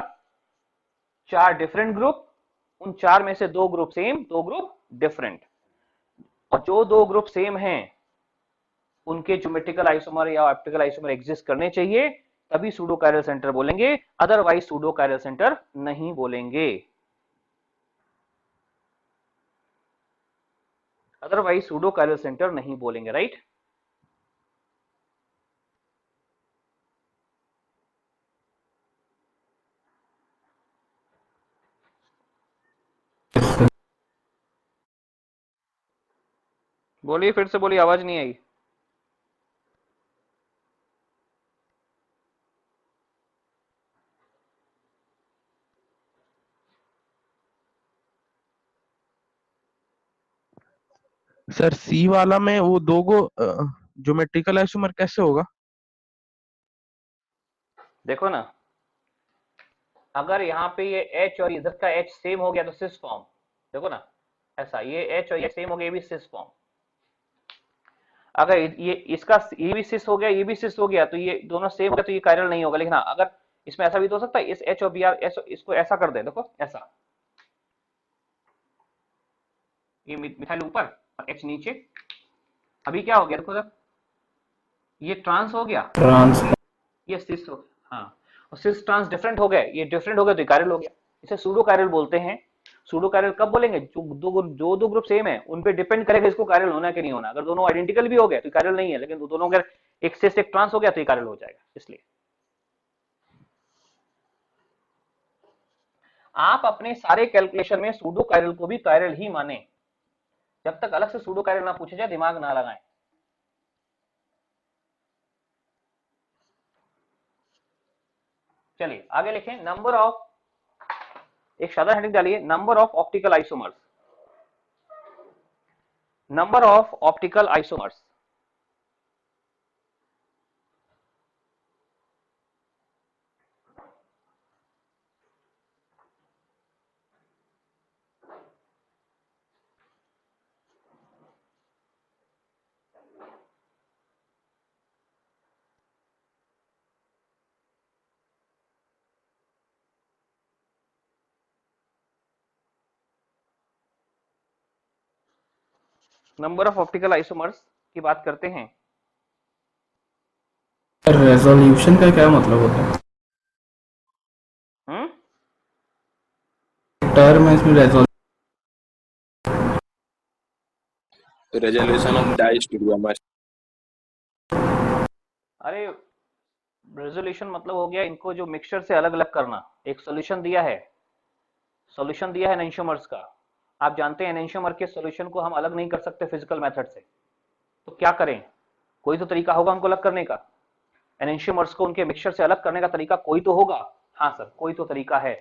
4 डिफरेंट ग्रुप, उन 4 में से 2 ग्रुप सेम, 2 ग्रुप डिफरेंट, और जो 2 ग्रुप सेम हैं उनके ज्योमेट्रिकल आइसोमर या ऑप्टिकल आइसोमर एग्जिस्ट करने चाहिए, तभी सूडो कायरल सेंटर बोलेंगे, अदरवाइज सूडो कायरल सेंटर नहीं बोलेंगे। अदरवाइज सूडो कायरल सेंटर नहीं बोलेंगे, राइट? बोलिए, फिर से बोलिए, आवाज नहीं आई। सर सी वाला में वो दो गो ज्योमेट्रिकल आइसोमर कैसे होगा? देखो ना, अगर यहाँ पे ये H और इधर का H सेम हो गया तो सिस फॉर्म। देखो ना, ऐसा ये H और ये सेम हो गया, ये भी सिस फॉर्म। अगर ये इसका ये भी सिस हो गया, ये भी सिस हो गया, तो ये दोनों सेम हो गया तो ये कायरल नहीं होगा। लेकिन हाँ, अगर इसमें ऐसा भी तो हो सकता है, इस H और Br इसको ऐसा कर दे, देखो ऐसा, ये मिथाइल ऊपर और H नीचे। अभी क्या हो गया, देखो सर, ये ट्रांस हो गया, ट्रांस ये सिस हो गया। हाँ, और सिस ट्रांस डिफरेंट हो गए, ये डिफरेंट हो गए तो कायरल हो गया। इसे सूडो कायरल बोलते हैं। सूडो कायरल कब बोलेंगे? जो दो ग्रुप सेम है उन पे डिपेंड करेगा इसको कायरल होना है कि नहीं होना। अगर दोनों आइडेंटिकल भी हो गए तो कायरल नहीं है, लेकिन दोनों अगर एक सिस एक ट्रांस हो गया तो कायरल हो जाएगा। इसलिए आप अपने सारे कैलकुलेशन में सूडो कायरल को भी कायरल ही माने। जब तक अलग से सूडो कायरल ना पूछे जाए, दिमाग ना लगाएं। चलिए आगे लिखें, नंबर ऑफ, एक सादा हेडिंग डालिए, number of optical isomers. Number of optical isomers. Number of optical isomers की बात करते हैं। रेजोल्यूशन का क्या मतलब होता है? टर्म है इसमें resolution of diastereomers. अरे रेजोल्यूशन मतलब हो गया इनको जो मिक्सचर से अलग अलग करना। एक सॉल्यूशन दिया है, एनेंशियोमर्स का। आप जानते हैं एनेंशियोमर के सॉल्यूशन को हम अलग नहीं कर सकते फिजिकल मेथड से, तो क्या करें? कोई तो तरीका होगा उनको अलग करने का। एनेंशियोमर्स को उनके मिक्सचर से अलग करने का तरीका कोई तो होगा। हाँ सर, कोई तो तरीका है,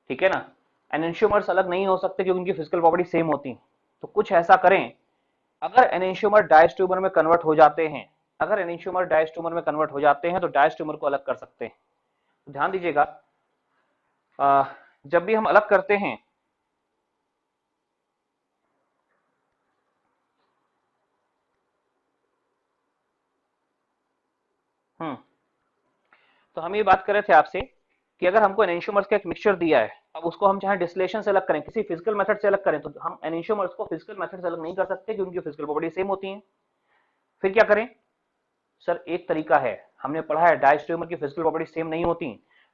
ठीक है ना। एनेंशियोमर्स अलग नहीं हो सकते क्योंकि उनकी फिजिकल प्रॉपर्टी सेम होती, तो कुछ ऐसा करें। अगर एनेंशियोमर डायस्ट्यूमर में कन्वर्ट हो जाते हैं, अगर एनेंशियोमर डायस्ट्यूमर में कन्वर्ट हो जाते हैं तो डायस्ट्यूमर को अलग कर सकते हैं। तो ध्यान दीजिएगा, जब भी हम अलग करते हैं, तो हम ये बात कर रहे थे आपसे कि अगर हमको एनेंशियोमर्स का एक मिक्सचर दिया है, अब उसको हम चाहे डिस्टिलेशन से अलग करें, किसी फिजिकल मेथड से अलग करें, तो हम एनेंशियोमर्स को फिजिकल मेथड से अलग नहीं कर सकते क्योंकि फिजिकल प्रॉपर्टी सेम होती है। फिर क्या करें? सर एक तरीका है, हमने पढ़ा है डायस्टेरियोमर की फिजिकल प्रॉपर्टी सेम नहीं होती,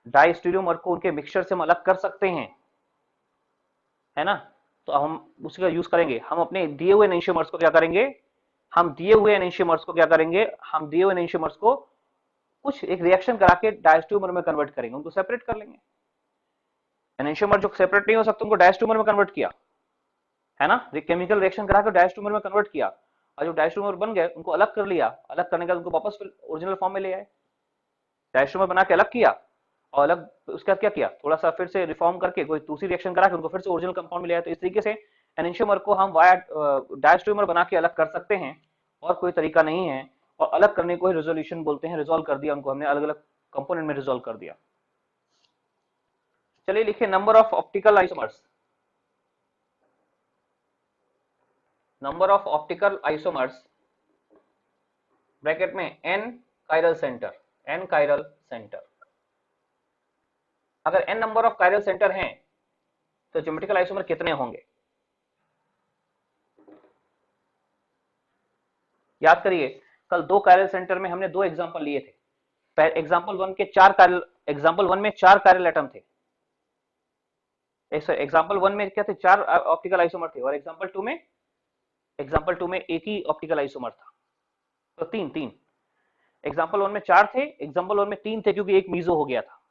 डायस्टेरियोमर को उनके मिक्सचर से हम अलग कर सकते हैं, है ना। तो हम उसका यूज करेंगे। हम अपने दिए हुए एनेंशियोमर्स को क्या करेंगे? हम दिए हुए एनेंशियोमर्स को क्या करेंगे? हम दिए हुए एनेंशियोमर्स को कुछ एक रिएक्शन करा के डायस्टेरियोमर में कन्वर्ट करेंगे, उनको सेपरेट कर लेंगे। एनेंशियोमर जो सेपरेट नहीं हो सकते उनको डायस्टेरियोमर में कन्वर्ट किया, है ना, केमिकल रिएक्शन करा के डायस्टेरियोमर में कन्वर्ट किया, और जो डायस्टेरियोमर बन गए उनको अलग कर लिया। अलग करने के बाद उनको वापस ओरिजिनल फॉर्म में ले आए। डायस्टेरियोमर बना के अलग किया और अलग उसका क्या किया, थोड़ा सा फिर से रिफॉर्म करके कोई दूसरी रिएक्शन करा के उनको फिर से ओरिजिनल कंपाउंड में ले आए। तो इस तरीके से एनेंशियोमर को हम वाया डायस्टेरियोमर बना के अलग कर सकते हैं, और कोई तरीका नहीं है। और अलग करने को ही रेजोल्यूशन बोलते हैं। रिजोल्व कर दिया उनको हमने, अलग अलग कंपोनेंट में रिजोल्व कर दिया। चलिए लिखिए, number of optical isomers. Number of optical isomers bracket में n chiral centre, n chiral centre. अगर n number of chiral centre हैं तो ज्योमेट्रिकल आइसोमर कितने होंगे? याद करिए, कल दो कायरल सेंटर में हमने दो एग्जांपल लिए थे। एग्जांपल 1 के एग्जांपल 1 में 4 कायरल एटम थे। एग्जांपल 1 में क्या थे? 4 ऑप्टिकल आइसोमर थे, और एग्जांपल 2 में एक ही ऑप्टिकल आइसोमर था, तो तीन। एग्जांपल 1 में 4 थे, एग्जांपल 1 में 3 थे क्योंकि एक मीजो हो गया था।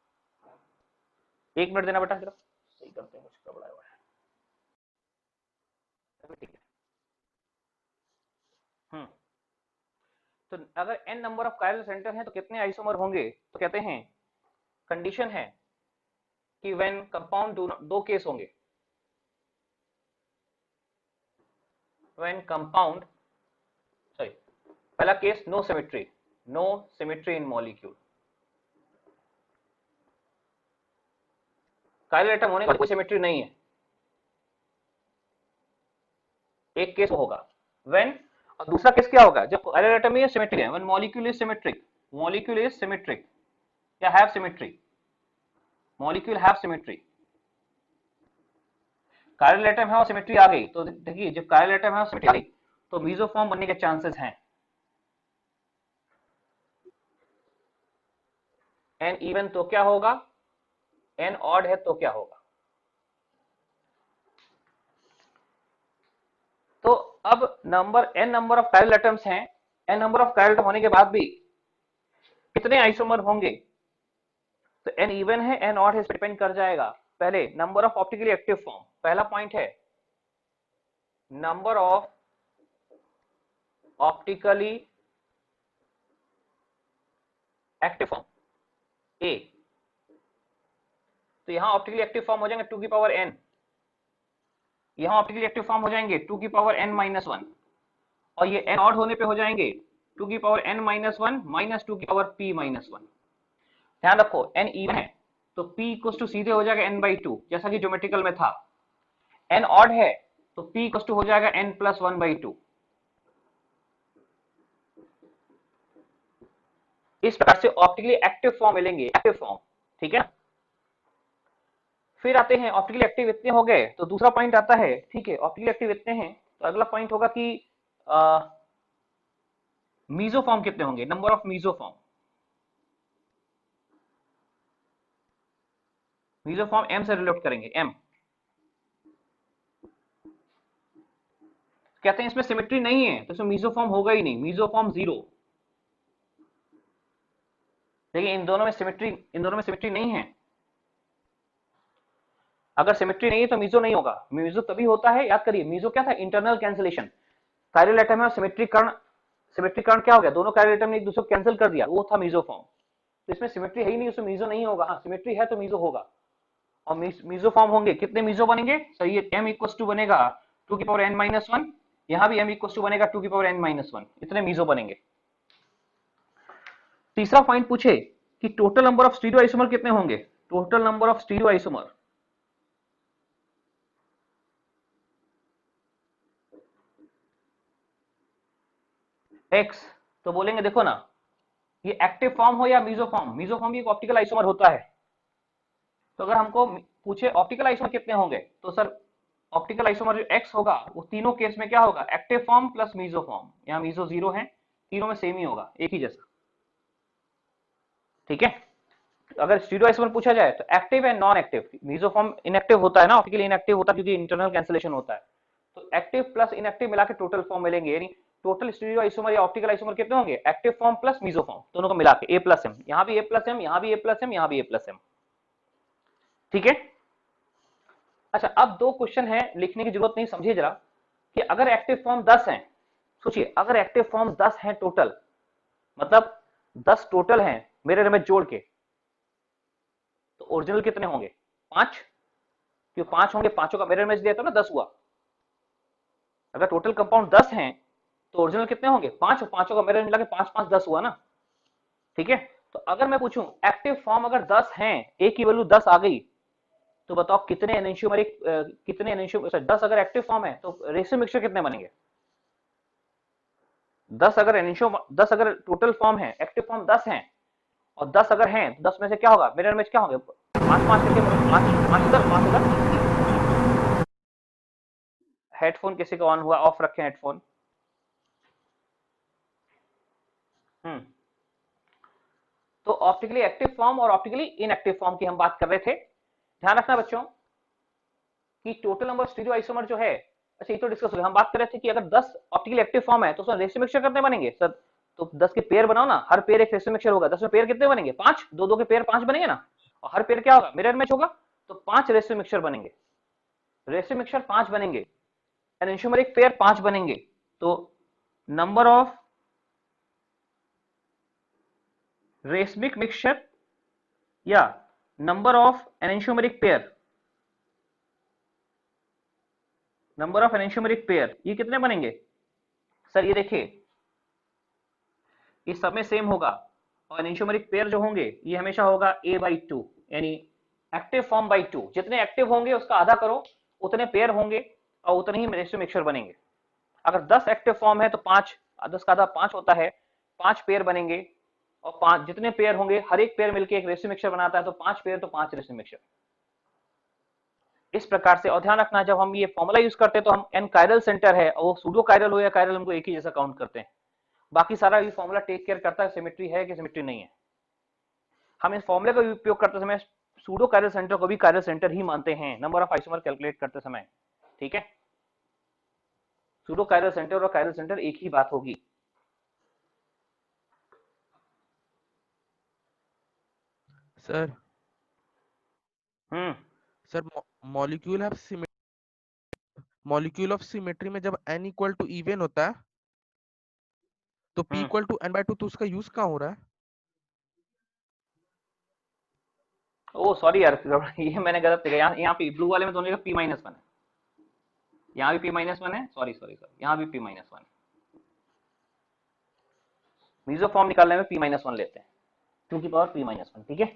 1 मिनट देना बेटा, जरा सही करते हैं, कुछ गड़बड़ा हुआ है। ठीक है, तो अगर n number of chiral centre हैं तो कितने आइसोमर होंगे? तो कहते हैं कंडीशन है कि व्हेन कंपाउंड दो केस होंगे, व्हेन कंपाउंड सॉरी पहला केस नो सिमेट्री इन मॉलिक्यूल, कायरल एटम होने का कोई सिमेट्री नहीं है, एक केस होगा व्हेन, और दूसरा केस क्या होगा जब कायरल एटम में सिमेट्रिक है, व्हेन मॉलिक्यूल इज सिमेट्रिक या have symmetry, molecule have symmetry, chiral atom है और सिमेट्री आ गई, तो देखिए जब कायरल एटम है और सिमेट्री आ गई तो मीसोफॉर्म बनने के चांसेस हैं। एन इवन तो क्या होगा, एन ऑड है तो क्या होगा। तो अब n number of chiral atoms हैं, n number of chiral atom होने के बाद भी कितने आइसोमर होंगे, तो एन इवन है एन ऑड है, डिपेंड कर जाएगा पहले number of optically active form, पहला पॉइंट है number of optically active form A, तो यहां ऑप्टिकली एक्टिव फॉर्म हो जाएंगे 2 की पावर n, यहां ऑप्टिकली एक्टिव फॉर्म हो जाएंगे 2 की पावर n-1, और ये n ऑड होने पे हो जाएंगे 2 की पावर n-1 माइनस 2 की पावर p-1। ध्यान रखो n इवन है तो p इक्वल टू सीधे हो जाएगा n/2 जैसा कि ज्योमेट्रिकल में था, n ऑड है तो p इक्वल टू हो जाएगा n+1/2। इस प्रकार से ऑप्टिकली एक्टिव फॉर्म मिलेंगे, एक्टिव फॉर्म, ठीक है। फिर आते हैं ऑप्टिकली एक्टिव इतने हो गए तो दूसरा पॉइंट आता है, ठीक है, ऑप्टिकली एक्टिव इतने हैं तो अगला पॉइंट होगा कि मीसोफॉर्म कितने होंगे, नंबर ऑफ मीसोफॉर्म m से रिलेट करेंगे, m कहते हैं इसमें सिमेट्री नहीं है तो इसमें मीसोफॉर्म होगा ही नहीं, मीसोफॉर्म 0। देखिए इन दोनों में सिमेट्री नहीं है, अगर सिमेट्री नहीं है तो मीजो नहीं होगा, मीजो तभी होता है, याद करिए मीजो क्या था, इंटरनल कैंसिलेशन, कायरल एटम है सिमेट्रिक कर्ण क्या हो गया, दोनों कायरल एटम ने एक दूसरे को कैंसिल कर दिया, वो था मीजोफॉर्म। तो इसमें सिमेट्री है ही नहीं, उसमें मीजो नहीं होगा, हाँ सिमेट्री है तो मीजो होगा, और मीजोफॉर्म होंगे, कितने मीजो बनेंगे, सही है, m इक्वल टू बनेगा 2 की पावर n-1, यहां भी m इक्वल टू बनेगा 2 की पावर n-1, इतने मीजो बनेंगे। तीसरा पॉइंट पूछे कि total number of stereo isomer कितने होंगे, total number of stereo isomer x, तो बोलेंगे देखो ना ये एक्टिव फॉर्म हो या मीसोफॉर्म, मीसोफॉर्म भी एक ऑप्टिकल आइसोमर होता है, तो अगर हमको पूछे ऑप्टिकल आइसोमर कितने होंगे तो सर ऑप्टिकल आइसोमर जो x होगा वो तीनों केस में क्या होगा, एक्टिव फॉर्म प्लस मीसोफॉर्म, यहाँ मीसो 0 है, तीनों में सेम ही होगा, एक ही जैसा, ठीक है। अगर स्टीरियो आइसोमर पूछा जाए तो active and non active, meso form inactive होता है ना, ऑप्टिकली इनएक्टिव होता है क्योंकि इंटरनल कैंसिलेशन होता है, तो एक्टिव प्लस इनएक्टिव मिला के टोटल फॉर्म मिलेंगे, यानी टोटल स्टीरियो आइसोमर या ऑप्टिकल आइसोमर कितने होंगे, एक्टिव फॉर्म प्लस मीसोफॉर्म दोनों को मिला के A+M, यहां भी A+M, यहां भी A+M, यहां भी A+M, ठीक है। अच्छा अब दो क्वेश्चन है, लिखने की जरूरत नहीं, समझिए जरा कि अगर एक्टिव फॉर्म 10 है, सोचिए अगर एक्टिव फॉर्म 10 है टोटल, मतलब 10 टोटल हैं मिरर इमेज जोड़ के, तो ओरिजिनल कितने होंगे, 5, क्यों 5 होंगे, पांचों का मिरर इमेज दिया था ना 10 हुआ, अगर टोटल कंपाउंड 10 हैं तो ओरिजिनल कितने होंगे, 5, और पांचों का मिरर मिला के 5 5 10 हुआ ना, ठीक है। तो अगर मैं पूछूं एक्टिव फॉर्म अगर 10 हैं, ए की वैल्यू 10 आ गई, तो बताओ कितने एनेंशियोमेरिक, कितने एनेंशियो 10 अगर एक्टिव फॉर्म है तो रेशियो मिक्सचर कितने बनेंगे, 10 अगर टोटल फॉर्म है, एक्टिव फॉर्म 10 हैं और 10 अगर हैं तो 10 में से क्या होगा, मिरर इमेज क्या होंगे, 5 5 करके 5 इधर। हेडफोन किसी का ऑन हुआ, ऑफ रखें हेडफोन। तो ऑप्टिकली एक्टिव फॉर्म और ऑप्टिकली इनएक्टिव फॉर्म की हम बात कर रहे थे। ध्यान रखना बच्चों कि टोटल नंबर स्टीरियो आइसोमर जो है, अच्छा ये तो डिस्कस हो गया, हम बात कर रहे थे कि अगर 10 ऑप्टिकली एक्टिव फॉर्म है तो उसमें रेशियो मिक्सचर कितने बनेंगे सर, तो 10 के पेयर बनाओ ना, हर पेयर एक रेशियो मिक्सचर होगा, 10 में पेयर कितने बनेंगे, 5, 2 के पेयर 5 बनेंगे ना, और हर पेयर क्या होगा, मिरर मैच होगा, तो 5 रेशियो मिक्सचर बनेंगे, रेशियो मिक्सचर 5 बनेंगे, एनेंशियोमेरिक पेयर 5 बनेंगे, तो नंबर ऑफ रेसमिक मिक्सचर या number of enantiomeric pair, number of enantiomeric pair, ये कितने बनेंगे सर? ये देखिए ये सब में सेम होगा और एनेंशियोमेरिक पेयर जो होंगे ये हमेशा होगा a/2, यानी एक्टिव फॉर्म बाई 2। जितने एक्टिव होंगे उसका आधा करो, उतने पेयर होंगे और उतने ही रेशियो मिक्सचर बनेंगे। अगर 10 एक्टिव फॉर्म है तो 5, 10 का आधा 5 होता है, 5 पेयर बनेंगे और 5 जितने पेयर होंगे हर एक पेयर मिलकर एक रेशियो मिक्सचर बनाता है, तो 5 पेयर तो 5 रेशियो मिक्सचर। इस प्रकार से। और ध्यान रखना जब हम ये फॉर्मूला यूज करते हैं तो हम एन कायरल सेंटर है और वो सूडो कायरल हो या कायरल हमको एक ही जैसा काउंट करते हैं। बाकी सारा ये फॉर्मूला टेक केयर करता है सिमेट्री है कि सिमेट्री नहीं है। हम इस फॉर्मूले का उपयोग करते समय सूडो कायरल सेंटर को भी कायरल सेंटर ही मानते हैं नंबर ऑफ आइसोमर कैलकुलेट करते समय। ठीक है, सूडो कायरल सेंटर और कायरल सेंटर एक ही बात होगी। Sir sir molecule of symmetry में जब n इक्वल टू इवन होता है तो p इक्वल टू n/2, तो उसका यूज कहाँ हो रहा है? ओ सॉरी यार, ये मैंने गलत किया। यहाँ पे ब्लू वाले में दोनों का p-1 है, यहाँ भी p-1 है। सॉरी यहाँ भी p-1 है। मीसोफॉर्म निकालने में p-1 लेते हैं, 2 की पावर p-1। ठीक है,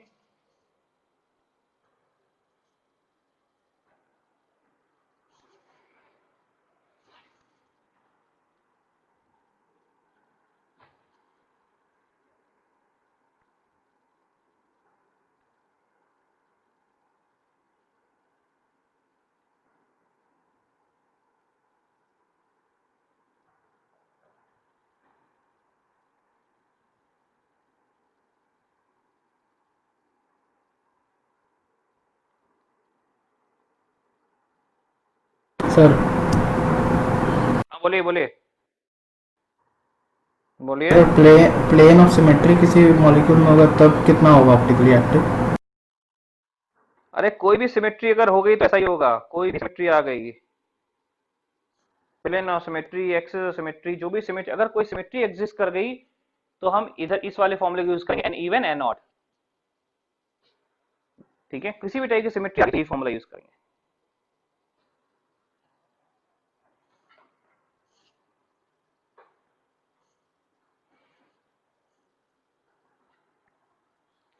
सर बोलिए बोलिए बोलिए। प्लेन ऑफ सिमेट्री किसी मॉलिक्यूल में होगा तब कितना होगा ऑप्टिकली एक्टिव? अरे कोई भी सिमेट्री अगर हो गई तो ऐसा ही होगा। कोई भी सिमेट्री आ गई, plane of symmetry, axis symmetry, जो भी सिमेट्री, अगर कोई सिमेट्री एग्जिस्ट कर गई तो हम इधर इस वाले फॉर्मूले का यूज करेंगे, एन इवन एन ऑड। ठीक है, किसी भी टाइप की सिमेट्री यही फॉर्मूला यूज करेंगे।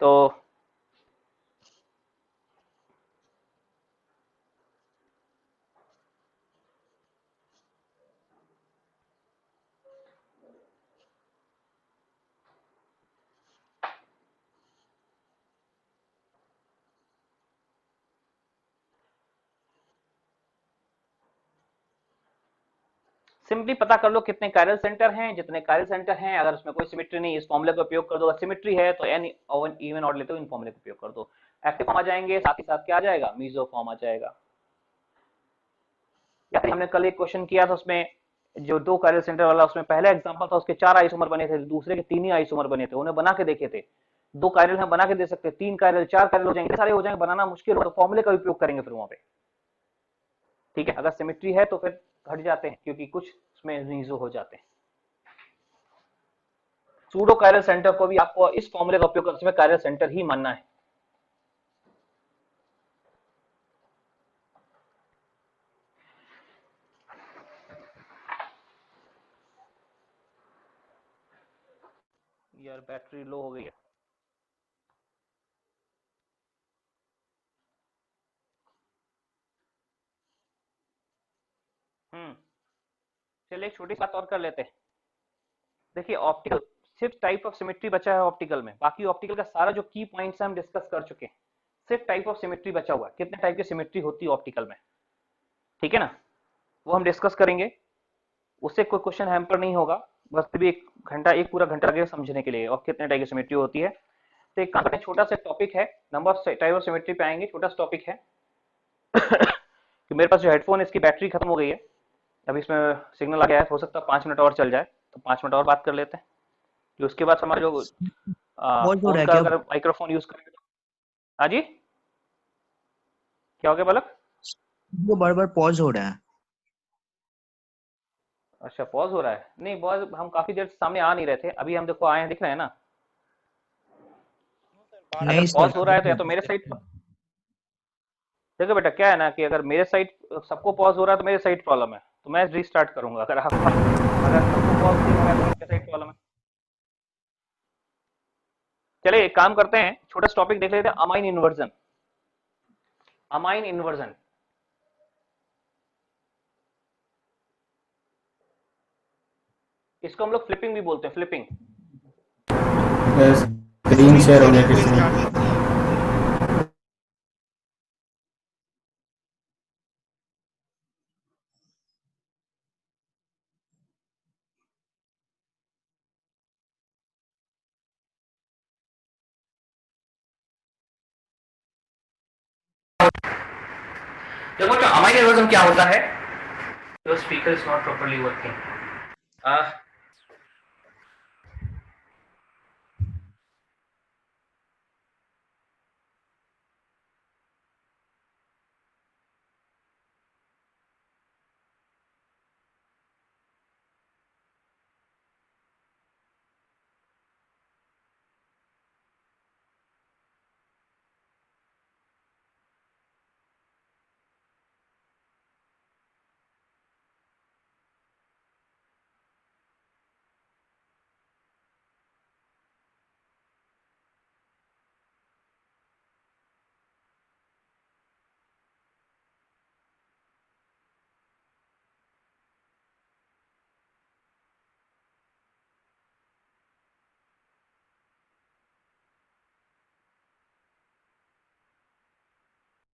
तो सिंपली पता कर लो कितने कायरल सेंटर हैं। जितने कायरल सेंटर हैं, अगर उसमें कोई सिमेट्री नहीं, इस फॉर्मूले का उपयोग कर दो। अगर सिमेट्री है तो एन इवन ऑड लेते हो, इन फॉर्मूले का उपयोग कर दो। एक्टिव फॉर्म आ जाएंगे, साथ ही साथ क्या आ जाएगा, मीसो फॉर्म आ जाएगा। या हमने कल एक क्वेश्चन किया था, उसमें जो 2 कायरल सेंटर वाला, उसमें पहला एग्जांपल था उसके 4 आइसोमर बने थे, दूसरे के 3 ही आइसोमर बने थे। उन्हें बना के देखे थे। 2 कायरल हम बना के दे सकते, 3 कायरल, 4 कायरल हो जाएंगे, सारे हो जाएंगे, बनाना मुश्किल हो तो फॉर्मूले का उपयोग करेंगे फिर वहां पे। ठीक है, अगर सिमेट्री है तो फिर घट जाते हैं क्योंकि कुछ उसमें मीसो हो जाते हैं। सूडो कायरल सेंटर को भी आपको इस फॉर्मूले का उपयोग करते हुए कायरल सेंटर ही मानना है। यार बैटरी लो हो गई है। चलिए एक छोटी बात और कर लेते हैं। देखिए ऑप्टिकल सिर्फ टाइप ऑफ सिमेट्री बचा है ऑप्टिकल में, बाकी ऑप्टिकल का सारा जो की पॉइंट्स हम डिस्कस कर चुके हैं। सिर्फ टाइप ऑफ सिमेट्री बचा हुआ है, कितने टाइप की सिमेट्री होती है ऑप्टिकल में। ठीक है ना, वो हम डिस्कस करेंगे। उससे कोई क्वेश्चन हैम्पर नहीं होगा, बस भी एक पूरा घंटा लगेगा समझने के लिए और कितने टाइप की सिमेट्री होती है। तो एक काम करते हैं, छोटा सा टॉपिक है, number of type of symmetry पे आएंगे। छोटा सा टॉपिक है कि मेरे पास जो हेडफोन है इसकी बैटरी खत्म हो गई है, अभी इसमें सिग्नल आ गया है, हो सकता है 5 मिनट और चल जाए, तो 5 मिनट और बात कर लेते हैं। कि उसके बाद हमारा जो फोन का अगर माइक्रोफोन यूज करेंगे तो। हाँ जी, क्या हो गया बालक? वो बार बार पॉज हो रहा है। अच्छा पॉज हो रहा है? नहीं पॉज, हम काफी देर से सामने आ नहीं रहे थे, अभी हम देखो आए हैं, दिख रहे हैं ना। अगर नहीं पॉज सर हो रहा है तो या तो मेरे साइड, देखो बेटा क्या है ना कि अगर मेरे साइड सबको पॉज हो रहा है तो मेरे साइड प्रॉब्लम है, तो मैं रीस्टार्ट करूंगा। अगर सबको पॉज नहीं हो रहा है तो मेरे साइड प्रॉब्लम है। चलिए एक काम करते हैं, छोटा सा टॉपिक देख लेते हैं, अमाइन इन्वर्जन। अमाइन इन्वर्जन इसको हम लोग फ्लिपिंग भी बोलते हैं, फ्लिपिंग। स्क्रीन शेयर होने के लिए देखो तो अमाइन इन्वर्जन क्या होता है? Your speaker is not properly working.